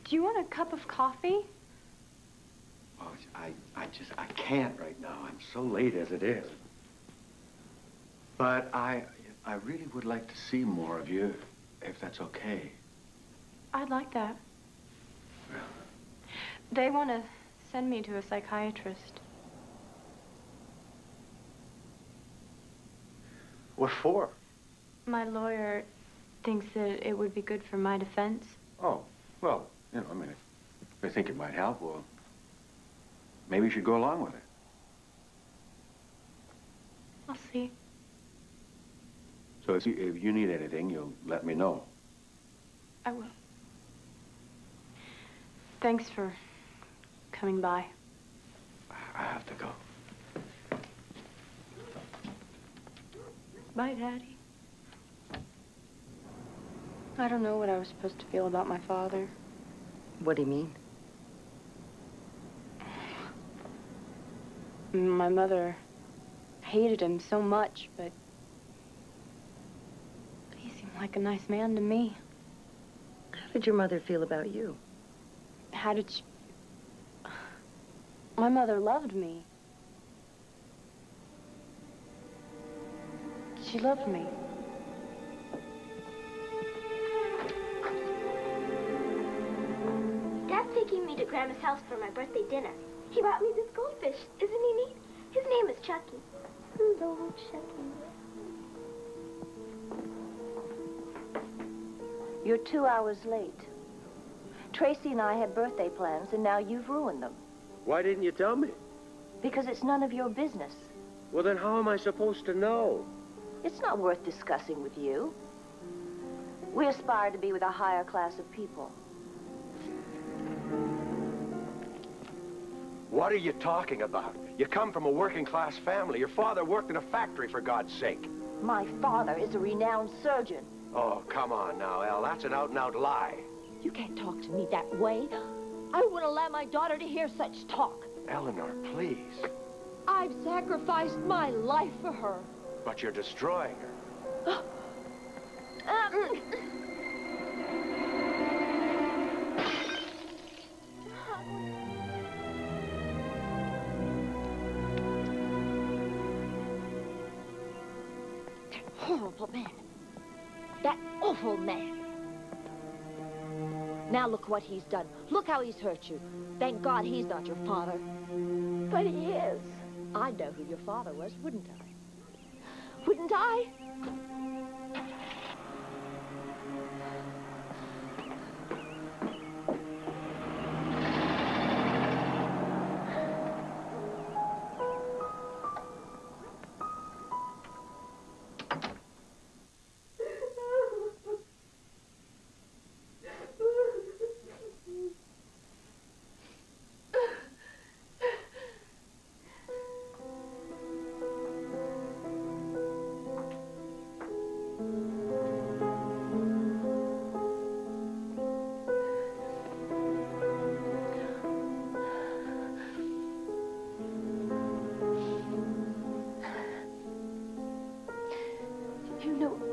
Do you want a cup of coffee? Oh, I can't right now. I'm so late as it is. But I really would like to see more of you, if that's okay. I'd like that. They want to send me to a psychiatrist. What for? My lawyer thinks that it would be good for my defense. Oh, well, you know, I mean, if they think it might help, well, maybe you should go along with it. I'll see. So if you need anything, you'll let me know. I will. Thanks for coming by. I have to go. Bye, Daddy. I don't know what I was supposed to feel about my father. What do you mean? My mother hated him so much, but he seemed like a nice man to me. How did your mother feel about you? How did she... My mother loved me. She loved me. Dad's taking me to Grandma's house for my birthday dinner. He brought me this goldfish. Isn't he neat? His name is Chucky. Hello, Chucky. You're 2 hours late. Tracy and I had birthday plans, and now you've ruined them. Why didn't you tell me? Because it's none of your business. Well, then how am I supposed to know? It's not worth discussing with you. We aspire to be with a higher class of people. What are you talking about? You come from a working-class family. Your father worked in a factory, for God's sake. My father is a renowned surgeon. Oh, come on now, Elle. That's an out-and-out lie. You can't talk to me that way. I wouldn't allow my daughter to hear such talk. Eleanor, please. I've sacrificed my life for her. But you're destroying her. horrible man. That awful man. Now look what he's done. Look how he's hurt you. Thank God he's not your father. But he is. I'd know who your father was, wouldn't I? Wouldn't I?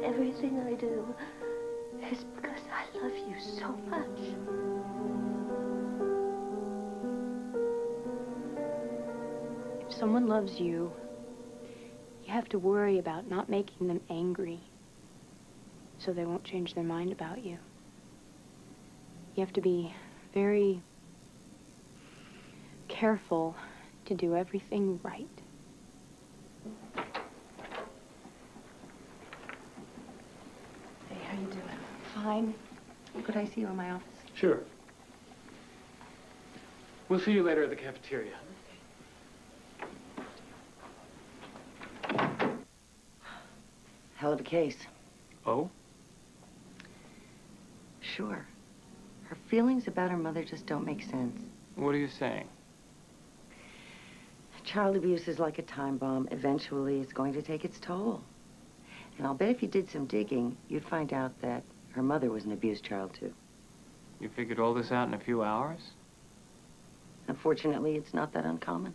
Everything I do is because I love you so much. If someone loves you, you have to worry about not making them angry so they won't change their mind about you. You have to be very careful to do everything right. Fine. Could I see you in my office? Sure. We'll see you later at the cafeteria. Hell of a case. Oh? Sure. Her feelings about her mother just don't make sense. What are you saying? Child abuse is like a time bomb. Eventually, it's going to take its toll. And I'll bet if you did some digging, you'd find out that her mother was an abused child, too. You figured all this out in a few hours? Unfortunately, it's not that uncommon.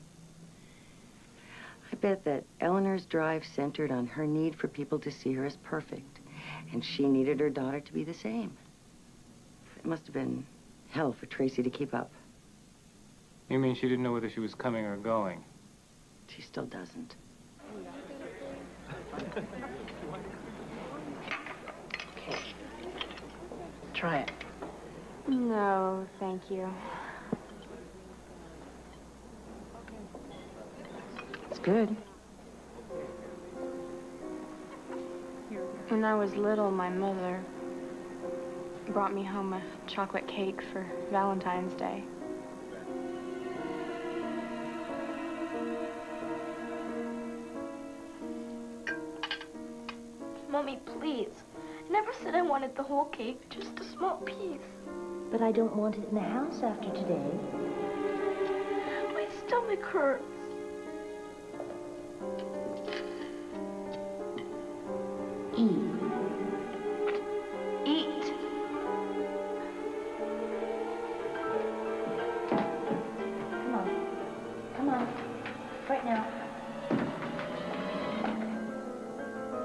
I bet that Eleanor's drive centered on her need for people to see her as perfect, and she needed her daughter to be the same. It must have been hell for Tracy to keep up. You mean she didn't know whether she was coming or going? She still doesn't. Try it. No, thank you. It's good. When I was little, my mother brought me home a chocolate cake for Valentine's Day. Mommy, please. I never said I wanted the whole cake, just a small piece. But I don't want it in the house after today. My stomach hurts. Eat. Eat. Come on. Come on. Right now.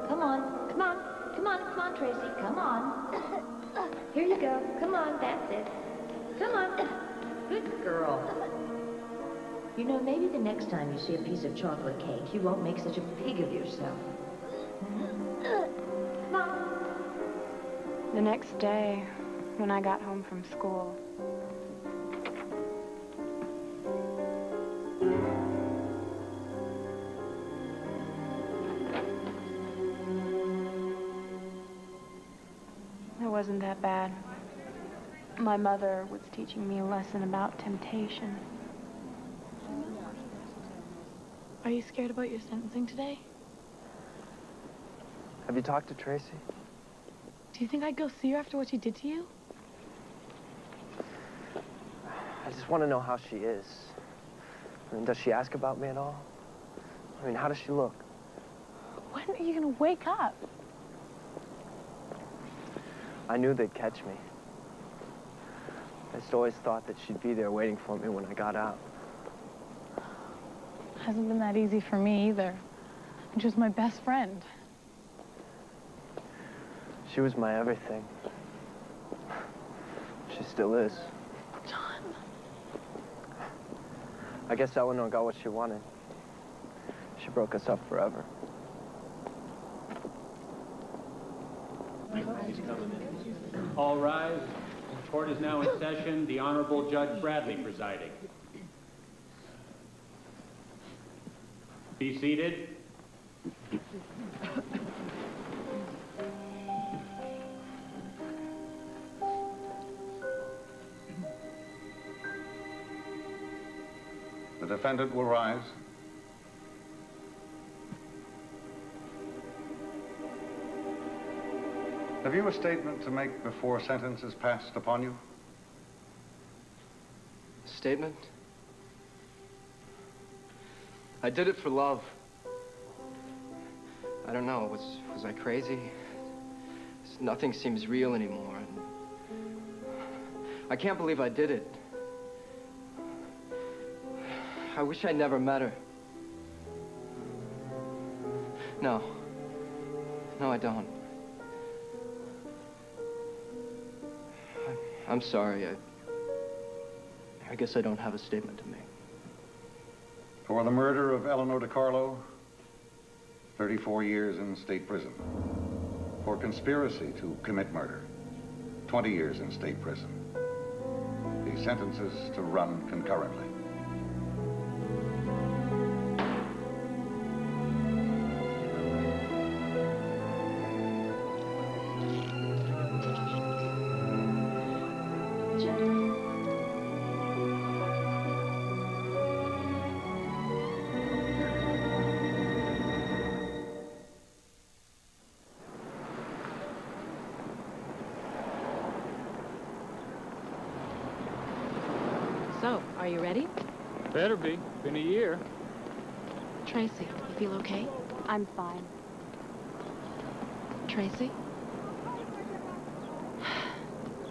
Come on. Come on. Come on. Come on, Tracy. Come on. Here you go. Come on. That's it. Come on. Good girl. You know, maybe the next time you see a piece of chocolate cake, you won't make such a pig of yourself. Come on. The next day, when I got home from school, it wasn't that bad. My mother was teaching me a lesson about temptation. Are you scared about your sentencing today? Have you talked to Tracy? Do you think I'd go see her after what she did to you? I just want to know how she is. I mean, does she ask about me at all? I mean, how does she look? When are you gonna wake up? I knew they'd catch me. I just always thought that she'd be there waiting for me when I got out. Hasn't been that easy for me either. And she was my best friend. She was my everything. She still is. John. I guess Eleanor got what she wanted. She broke us up forever. All rise. The court is now in session. The Honorable Judge Bradley presiding. Be seated. The defendant will rise. Have you a statement to make before sentence is passed upon you? Statement? I did it for love. I don't know, was I crazy? Nothing seems real anymore. And I can't believe I did it. I wish I never met her. No. No, I don't. I'm sorry. I guess I don't have a statement to make. For the murder of Eleanor DiCarlo, 34 years in state prison. For conspiracy to commit murder, 20 years in state prison. The sentences to run concurrently. So, are you ready? Better be. Been a year. Tracy, you feel okay? I'm fine. Tracy?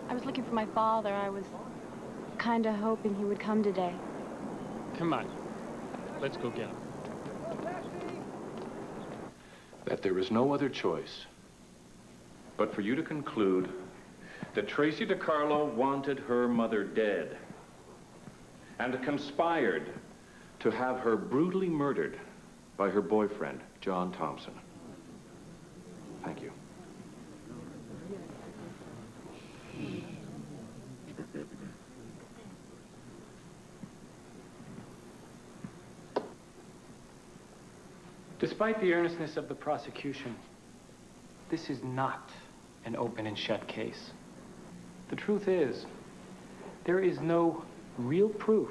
I was looking for my father. I was kind of hoping he would come today. Come on. Let's go get him. That there is no other choice but for you to conclude that Tracy DiCarlo wanted her mother dead and conspired to have her brutally murdered by her boyfriend, John Thompson. Thank you. Despite the earnestness of the prosecution, this is not an open and shut case. The truth is, there is no real proof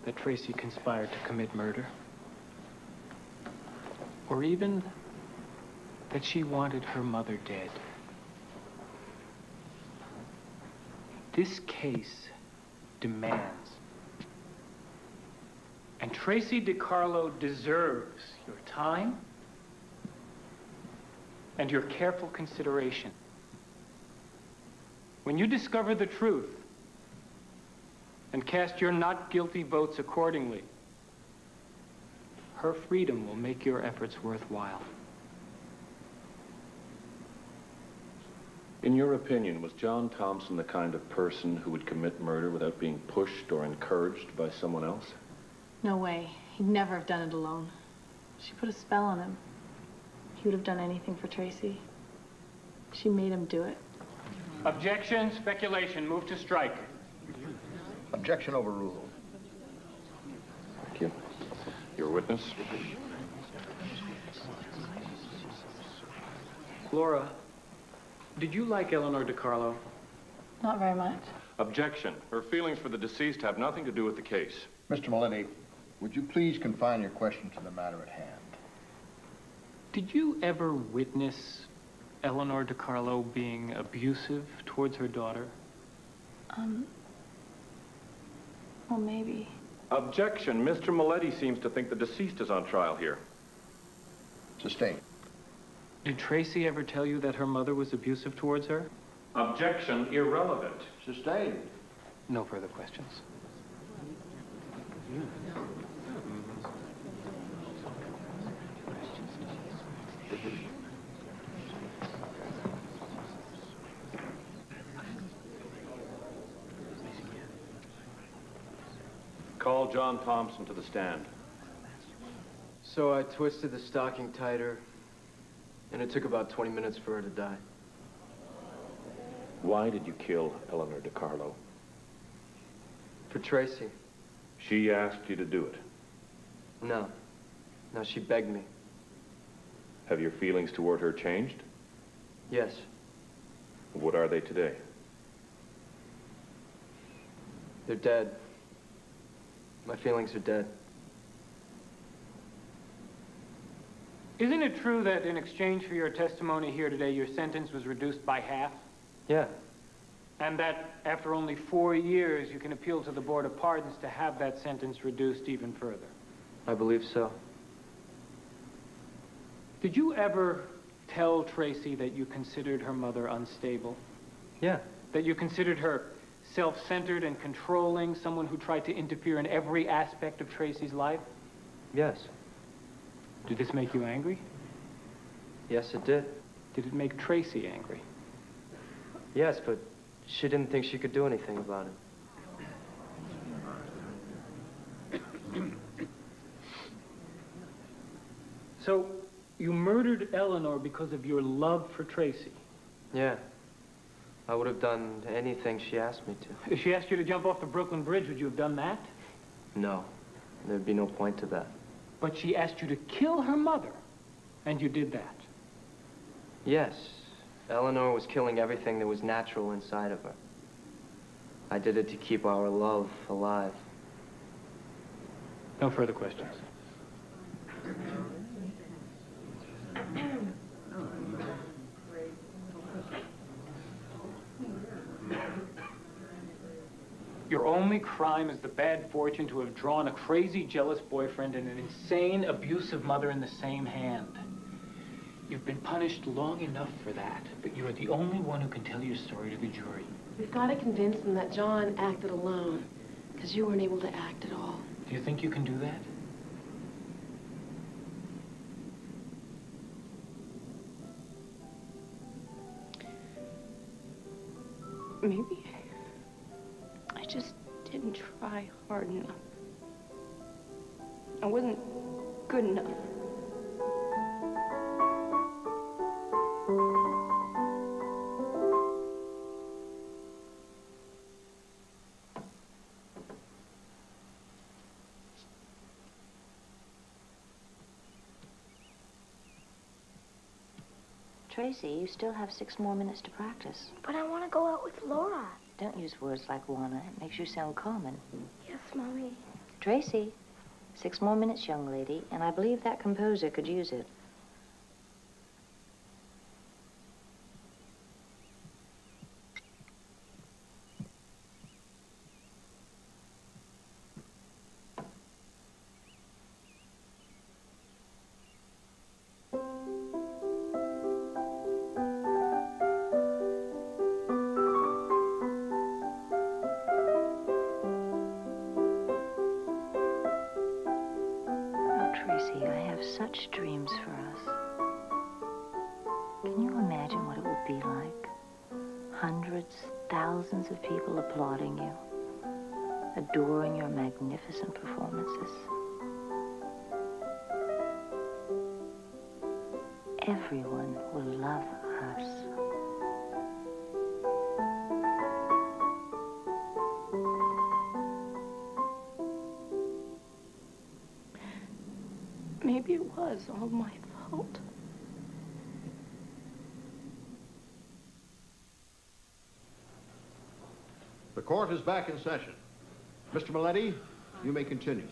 that Tracy conspired to commit murder, or even that she wanted her mother dead. This case demands, and Tracy DiCarlo deserves, your time and your careful consideration. When you discover the truth and cast your not guilty votes accordingly, her freedom will make your efforts worthwhile. In your opinion, was John Thompson the kind of person who would commit murder without being pushed or encouraged by someone else? No way. He'd never have done it alone. She put a spell on him. He would have done anything for Tracy. She made him do it. Objection, speculation, move to strike. Objection overruled. Thank you. Your witness? Laura, did you like Eleanor DiCarlo? Not very much. Objection. Her feelings for the deceased have nothing to do with the case. Mr. Maletti, would you please confine your question to the matter at hand? Did you ever witness Eleanor DiCarlo being abusive towards her daughter? Well, maybe. Objection. Mr. Maletti seems to think the deceased is on trial here. Sustained. Did Tracy ever tell you that her mother was abusive towards her? Objection. Irrelevant. Sustained. No further questions. Call John Thompson to the stand. So I twisted the stocking tighter, and it took about 20 minutes for her to die. Why did you kill Eleanor DiCarlo? For Tracy. She asked you to do it. No. No, she begged me. Have your feelings toward her changed? Yes. What are they today? They're dead. My feelings are dead. Isn't it true that in exchange for your testimony here today, your sentence was reduced by half? Yeah. And that after only 4 years, you can appeal to the Board of Pardons to have that sentence reduced even further? I believe so. Did you ever tell Tracy that you considered her mother unstable? Yeah. That you considered her self-centered and controlling, someone who tried to interfere in every aspect of Tracy's life? Yes. Did this make you angry? Yes, it did. Did it make Tracy angry? Yes, but she didn't think she could do anything about it. So, you murdered Eleanor because of your love for Tracy? Yeah. I would have done anything she asked me to. If she asked you to jump off the Brooklyn Bridge, would you have done that? No. There'd be no point to that. But she asked you to kill her mother, and you did that. Yes. Eleanor was killing everything that was natural inside of her. I did it to keep our love alive. No further questions. Your only crime is the bad fortune to have drawn a crazy, jealous boyfriend and an insane, abusive mother in the same hand. You've been punished long enough for that, but you are the only one who can tell your story to the jury. We've got to convince them that John acted alone, because you weren't able to act at all. Do you think you can do that? Maybe I just didn't try hard enough. I wasn't good enough. Tracy, you still have 6 more minutes to practice. But I want to go out with Laura. Don't use words like wanna. It makes you sound common. Yes, Mommy. Tracy, 6 more minutes, young lady, and I believe that composer could use it. Tracy, I have such dreams for us. Can you imagine what it would be like? Hundreds, thousands of people applauding you, adoring your magnificent performances. Everyone will love us. Maybe it was all my fault. The court is back in session. Mr. Maletti, you may continue.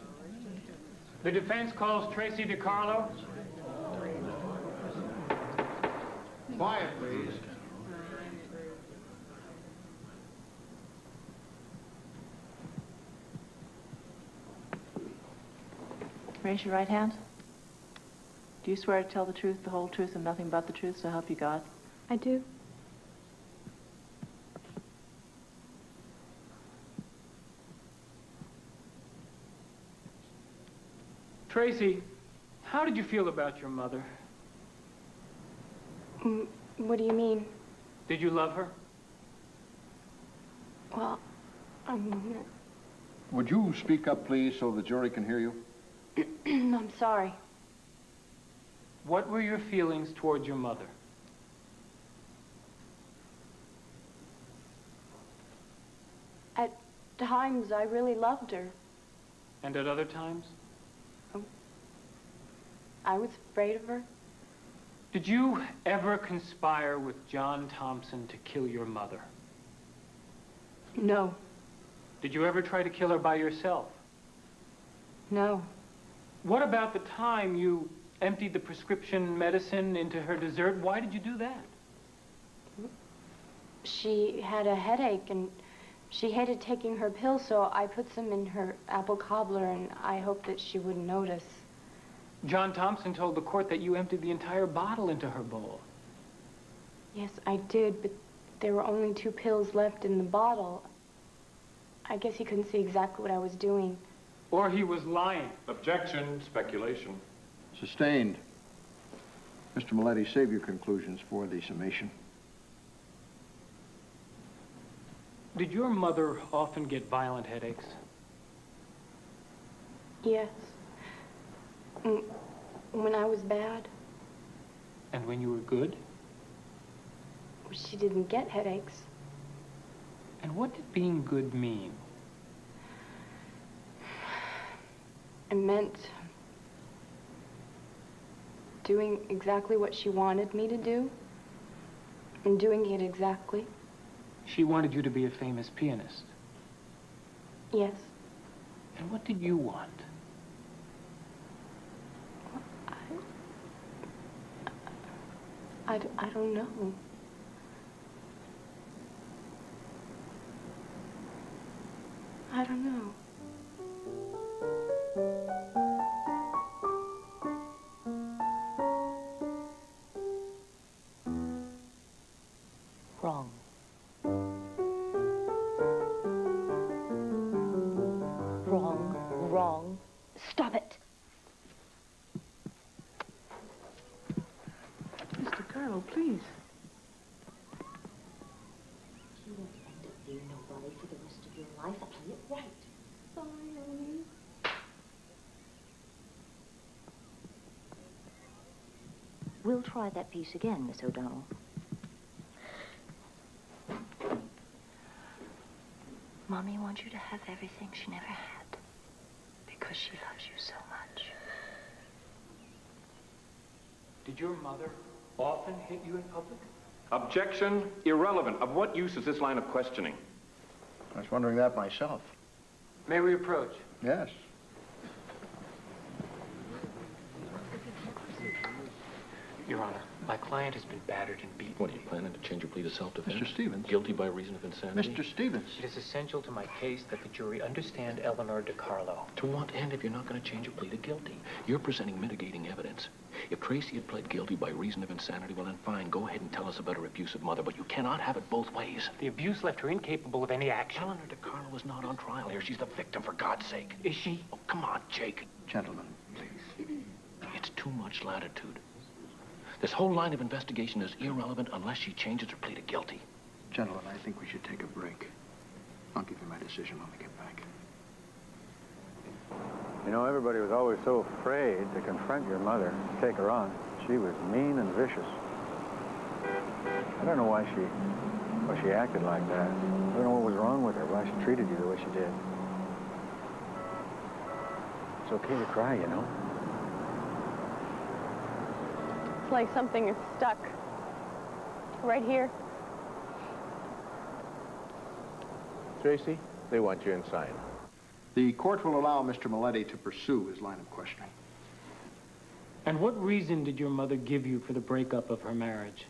The defense calls Tracy DiCarlo. Quiet, please. Raise your right hand. Do you swear to tell the truth, the whole truth, and nothing but the truth, so help you God? I do. Tracy, how did you feel about your mother? What do you mean? Did you love her? Well, Would you speak up, please, so the jury can hear you? I'm sorry. What were your feelings towards your mother? At times, I really loved her. And at other times? I was afraid of her. Did you ever conspire with John Thompson to kill your mother? No. Did you ever try to kill her by yourself? No. What about the time you emptied the prescription medicine into her dessert? Why did you do that? She had a headache and she hated taking her pills, so I put some in her apple cobbler and I hoped that she wouldn't notice. John Thompson told the court that you emptied the entire bottle into her bowl. Yes, I did, but there were only 2 pills left in the bottle. I guess he couldn't see exactly what I was doing. Or he was lying. Objection. Speculation. Sustained. Mr. Milletti, save your conclusions for the summation. Did your mother often get violent headaches? Yes. When I was bad. And when you were good? She didn't get headaches. And what did being good mean? It meant doing exactly what she wanted me to do and doing it exactly. She wanted you to be a famous pianist. Yes. And what did you want? I don't know. I don't know. Wrong. Wrong. Stop it. Mr. Carlo, please. You won't end up being nobody for the rest of your life. I'll play it right. Sorry, honey. We'll try that piece again, Miss O'Donnell. Mommy wants you to have everything she never had because she loves you so much. Did your mother often hit you in public? Objection. Irrelevant. Of what use is this line of questioning? I was wondering that myself. May we approach? Yes. Your Honor, my client has been battered and beaten. What, are you planning to change your plea to self-defense? Mr. Stevens. Guilty by reason of insanity? Mr. Stevens. It is essential to my case that the jury understand Eleanor DiCarlo. To what end if you're not going to change your plea to guilty? You're presenting mitigating evidence. If Tracy had pled guilty by reason of insanity, well then fine, go ahead and tell us about her abusive mother, but you cannot have it both ways. The abuse left her incapable of any action. Eleanor DiCarlo is not on trial here. She's the victim, for God's sake. Is she? Oh, come on, Jake. Gentlemen, please. It's too much latitude. This whole line of investigation is irrelevant unless she changes her plea to guilty. Gentlemen, I think we should take a break. I'll give you my decision when we get back. You know, everybody was always so afraid to confront your mother, take her on. She was mean and vicious. I don't know why she acted like that. I don't know what was wrong with her, why she treated you the way she did. It's okay to cry, you know. It's like something is stuck. Right here. Tracy, they want you inside. The court will allow Mr. Milletti to pursue his line of questioning. And what reason did your mother give you for the breakup of her marriage?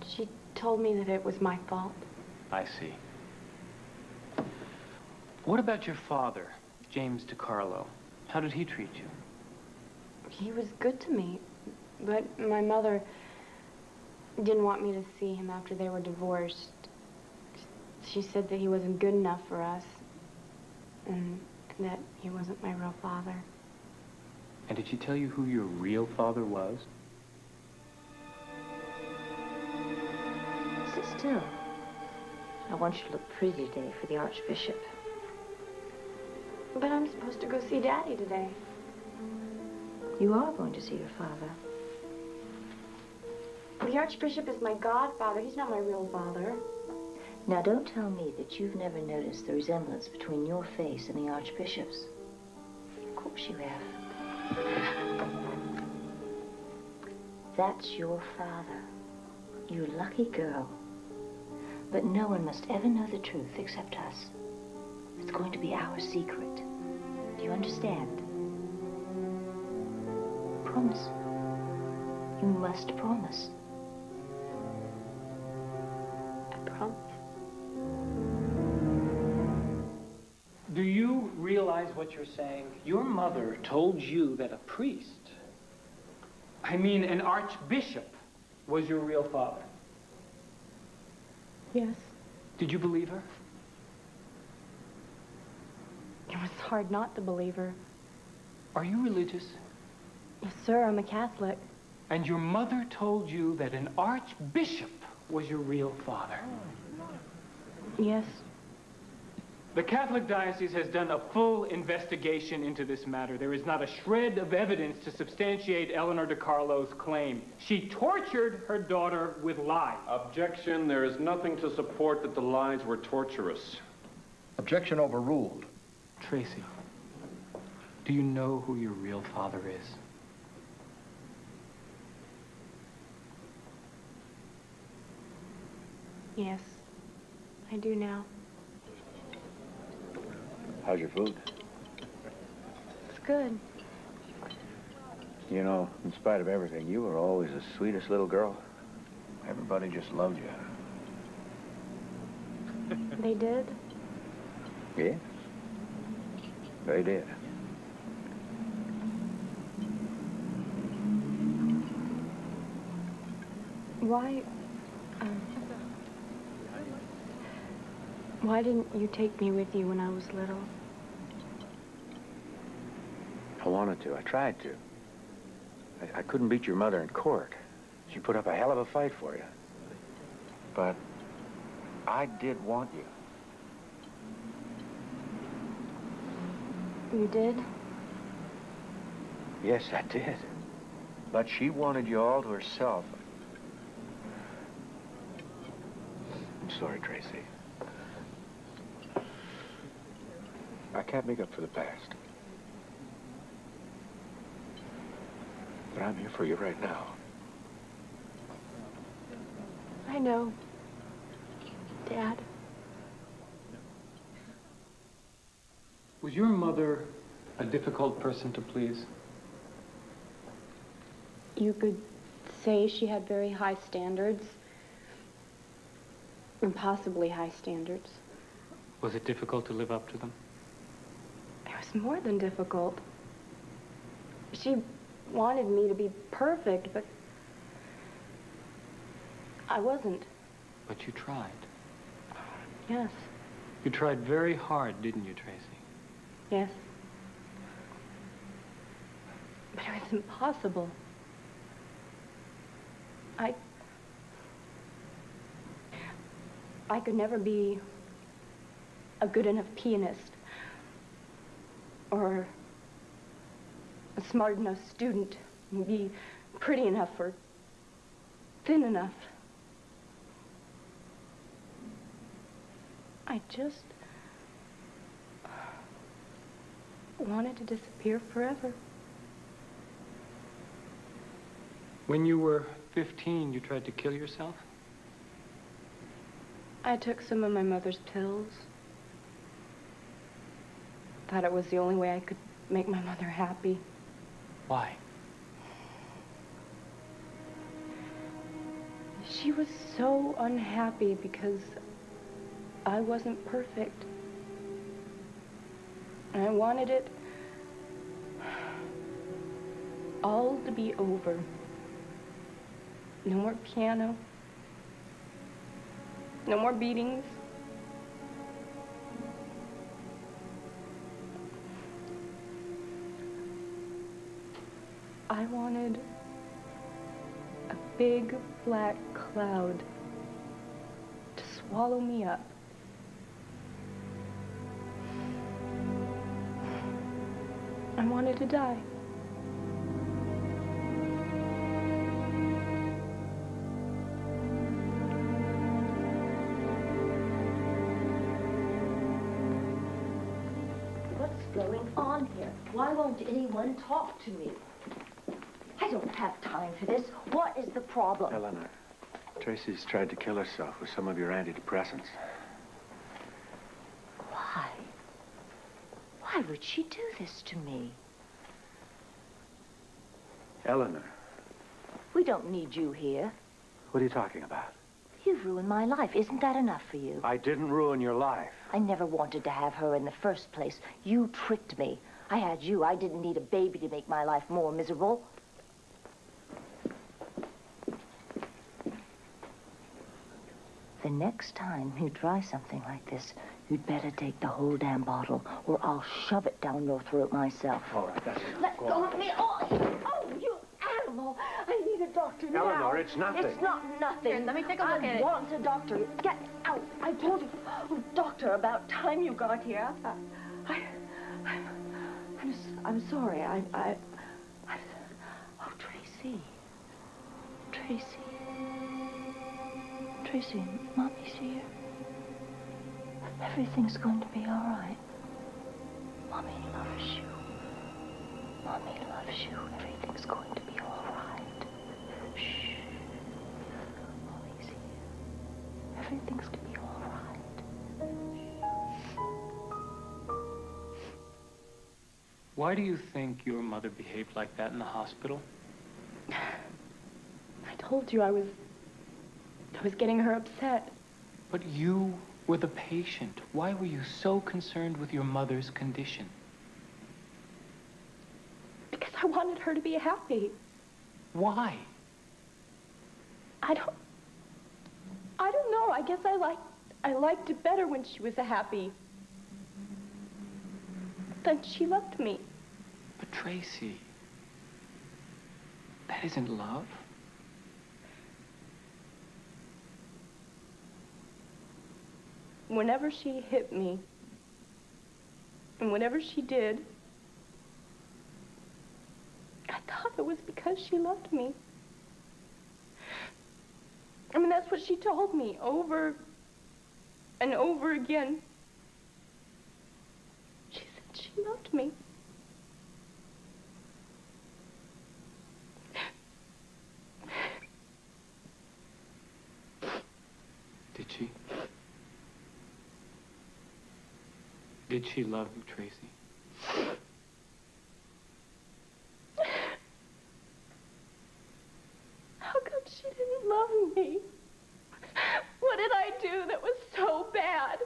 She told me that it was my fault. I see. What about your father, James DiCarlo? How did he treat you? He was good to me, but my mother didn't want me to see him after they were divorced. She said that he wasn't good enough for us, and that he wasn't my real father. And did she tell you who your real father was? Sit still. I want you to look pretty today for the Archbishop. But I'm supposed to go see Daddy today. You are going to see your father. The Archbishop is my godfather. He's not my real father. Now, don't tell me that you've never noticed the resemblance between your face and the Archbishop's. Of course you have. That's your father. You lucky girl. But no one must ever know the truth except us. It's going to be our secret. Do you understand? Promise. You must promise. I promise. Do you realize what you're saying? Your mother told you that a priest, I mean an archbishop, was your real father. Yes. Did you believe her? It was hard not to believe her. Are you religious? Yes, sir, I'm a Catholic. And your mother told you that an archbishop was your real father? Yes. The Catholic Diocese has done a full investigation into this matter. There is not a shred of evidence to substantiate Eleanor DiCarlo's claim. She tortured her daughter with lies. Objection. There is nothing to support that the lies were torturous. Objection overruled. Tracy, do you know who your real father is? Yes, I do now. How's your food? It's good. You know, in spite of everything, you were always the sweetest little girl. Everybody just loved you. They did? Yes. They did. Why didn't you take me with you when I was little? I wanted to. I tried to. I couldn't beat your mother in court. She put up a hell of a fight for you. But I did want you. You did? Yes, I did. But she wanted you all to herself. I'm sorry, Tracy. I can't make up for the past. But I'm here for you right now. I know, Dad. Was your mother a difficult person to please? You could say she had very high standards. Impossibly high standards. Was it difficult to live up to them? It was more than difficult. She wanted me to be perfect, but I wasn't. But you tried. Yes. You tried very hard, didn't you, Tracy? Yes. But it was impossible. I could never be a good enough pianist or a smart enough student, be pretty enough or thin enough. I just wanted to disappear forever. When you were 15, you tried to kill yourself? I took some of my mother's pills. Thought it was the only way I could make my mother happy. Why? She was so unhappy because I wasn't perfect. And I wanted it all to be over. No more piano. No more beatings. I wanted a big black cloud to swallow me up. I wanted to die. going on here? Why won't anyone talk to me? I don't have time for this. What is the problem? Eleanor, Tracy's tried to kill herself with some of your antidepressants. Why? Why would she do this to me? Eleanor, We don't need you here. what are you talking about? You've ruined my life. Isn't that enough for you? I didn't ruin your life. I never wanted to have her in the first place. You tricked me. I had you. I didn't need a baby to make my life more miserable. The next time you try something like this, you'd better take the whole damn bottle, or I'll shove it down your throat myself. All right, that's enough. Let go of me. Oh, you animal. I need a doctor now. Eleanor, it's nothing. It's not nothing. Here, let me take a look at it. I want a doctor. Get out. I told you. Oh, doctor, about time you got here. I'm sorry. Oh, Tracy. Tracy, Mommy's here. Everything's going to be all right. Mommy loves you. Mommy loves you. Everything's going to be all right. Shh. Mommy's here. Everything's going to be all right. Why do you think your mother behaved like that in the hospital? I told you I was getting her upset. But you were the patient. Why were you so concerned with your mother's condition? Because I wanted her to be happy. Why? I don't know. I guess I liked it better when she was happy. Then she loved me. But Tracy, that isn't love. Whenever she hit me, and whenever she did, I thought it was because she loved me. I mean, that's what she told me over and over again. She said she loved me. Did she? Did she love you, Tracy? How come she didn't love me? What did I do that was so bad?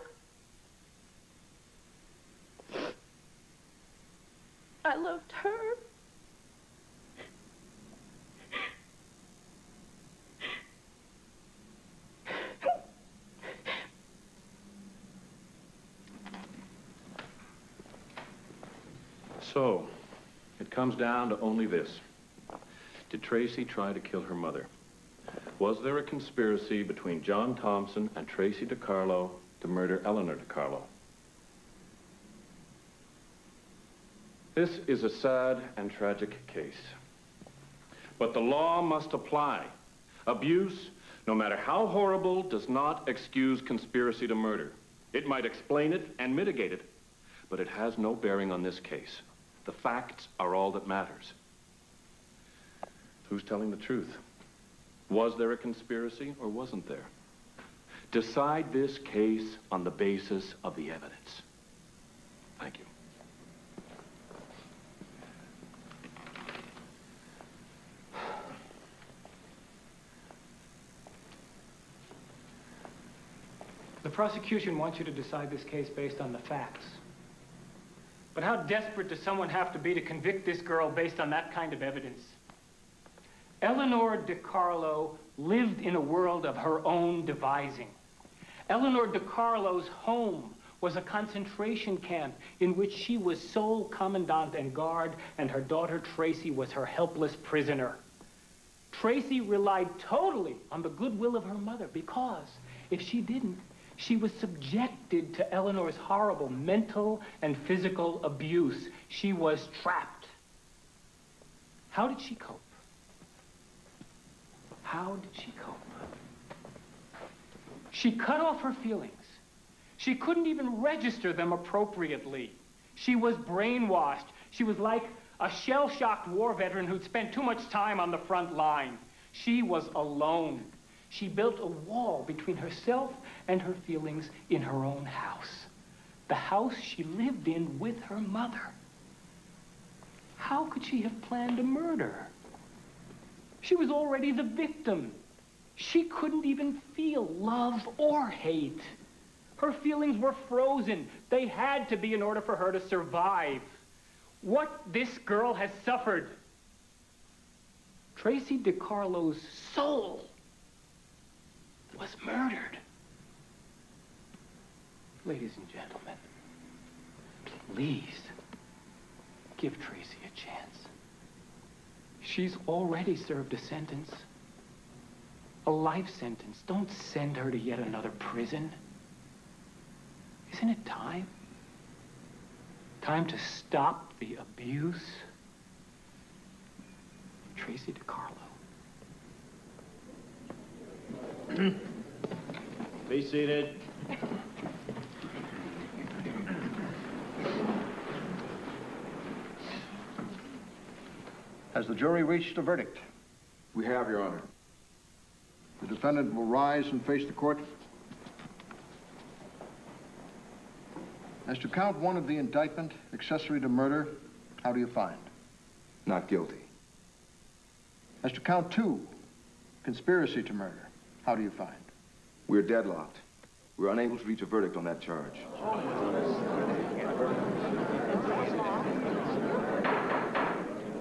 I loved her. So, it comes down to only this. Did Tracy try to kill her mother? Was there a conspiracy between John Thompson and Tracy DiCarlo to murder Eleanor DiCarlo? This is a sad and tragic case. But the law must apply. Abuse, no matter how horrible, does not excuse conspiracy to murder. It might explain it and mitigate it, but it has no bearing on this case. The facts are all that matters. Who's telling the truth? Was there a conspiracy or wasn't there? Decide this case on the basis of the evidence. Thank you. The prosecution wants you to decide this case based on the facts. But how desperate does someone have to be to convict this girl based on that kind of evidence? Eleanor DiCarlo lived in a world of her own devising. Eleanor DiCarlo's home was a concentration camp in which she was sole commandant and guard, and her daughter Tracy was her helpless prisoner. Tracy relied totally on the goodwill of her mother because if she didn't, she was subjected to Eleanor's horrible mental and physical abuse. She was trapped. How did she cope? How did she cope? She cut off her feelings. She couldn't even register them appropriately. She was brainwashed. She was like a shell-shocked war veteran who'd spent too much time on the front line. She was alone. She built a wall between herself and her feelings in her own house. The house she lived in with her mother. How could she have planned a murder? She was already the victim. She couldn't even feel love or hate. Her feelings were frozen. They had to be in order for her to survive. What this girl has suffered. Tracy DiCarlo's soul was murdered. Ladies and gentlemen, please give Tracy a chance. She's already served a sentence. A life sentence. Don't send her to yet another prison. Isn't it time? Time to stop the abuse? Tracy DiCarlo. Be seated. Has the jury reached a verdict? We have, Your Honor. The defendant will rise and face the court. As to count 1 of the indictment, accessory to murder, how do you find? Not guilty. As to count 2, conspiracy to murder, how do you find? We're deadlocked. We're unable to reach a verdict on that charge.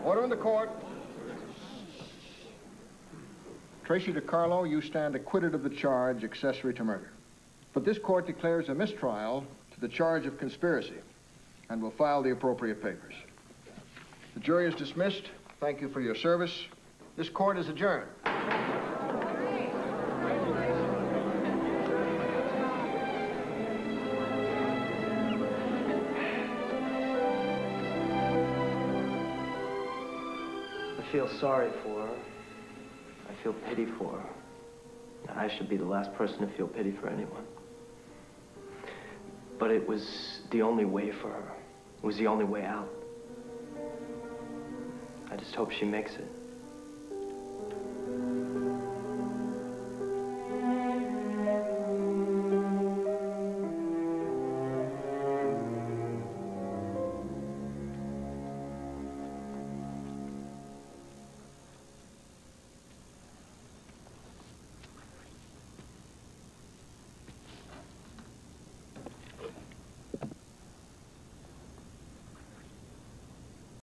Order in the court. Tracy DiCarlo, you stand acquitted of the charge, accessory to murder. But this court declares a mistrial to the charge of conspiracy and will file the appropriate papers. The jury is dismissed. Thank you for your service. This court is adjourned. I feel sorry for her. I feel pity for her. I should be the last person to feel pity for anyone. But it was the only way for her. It was the only way out. I just hope she makes it.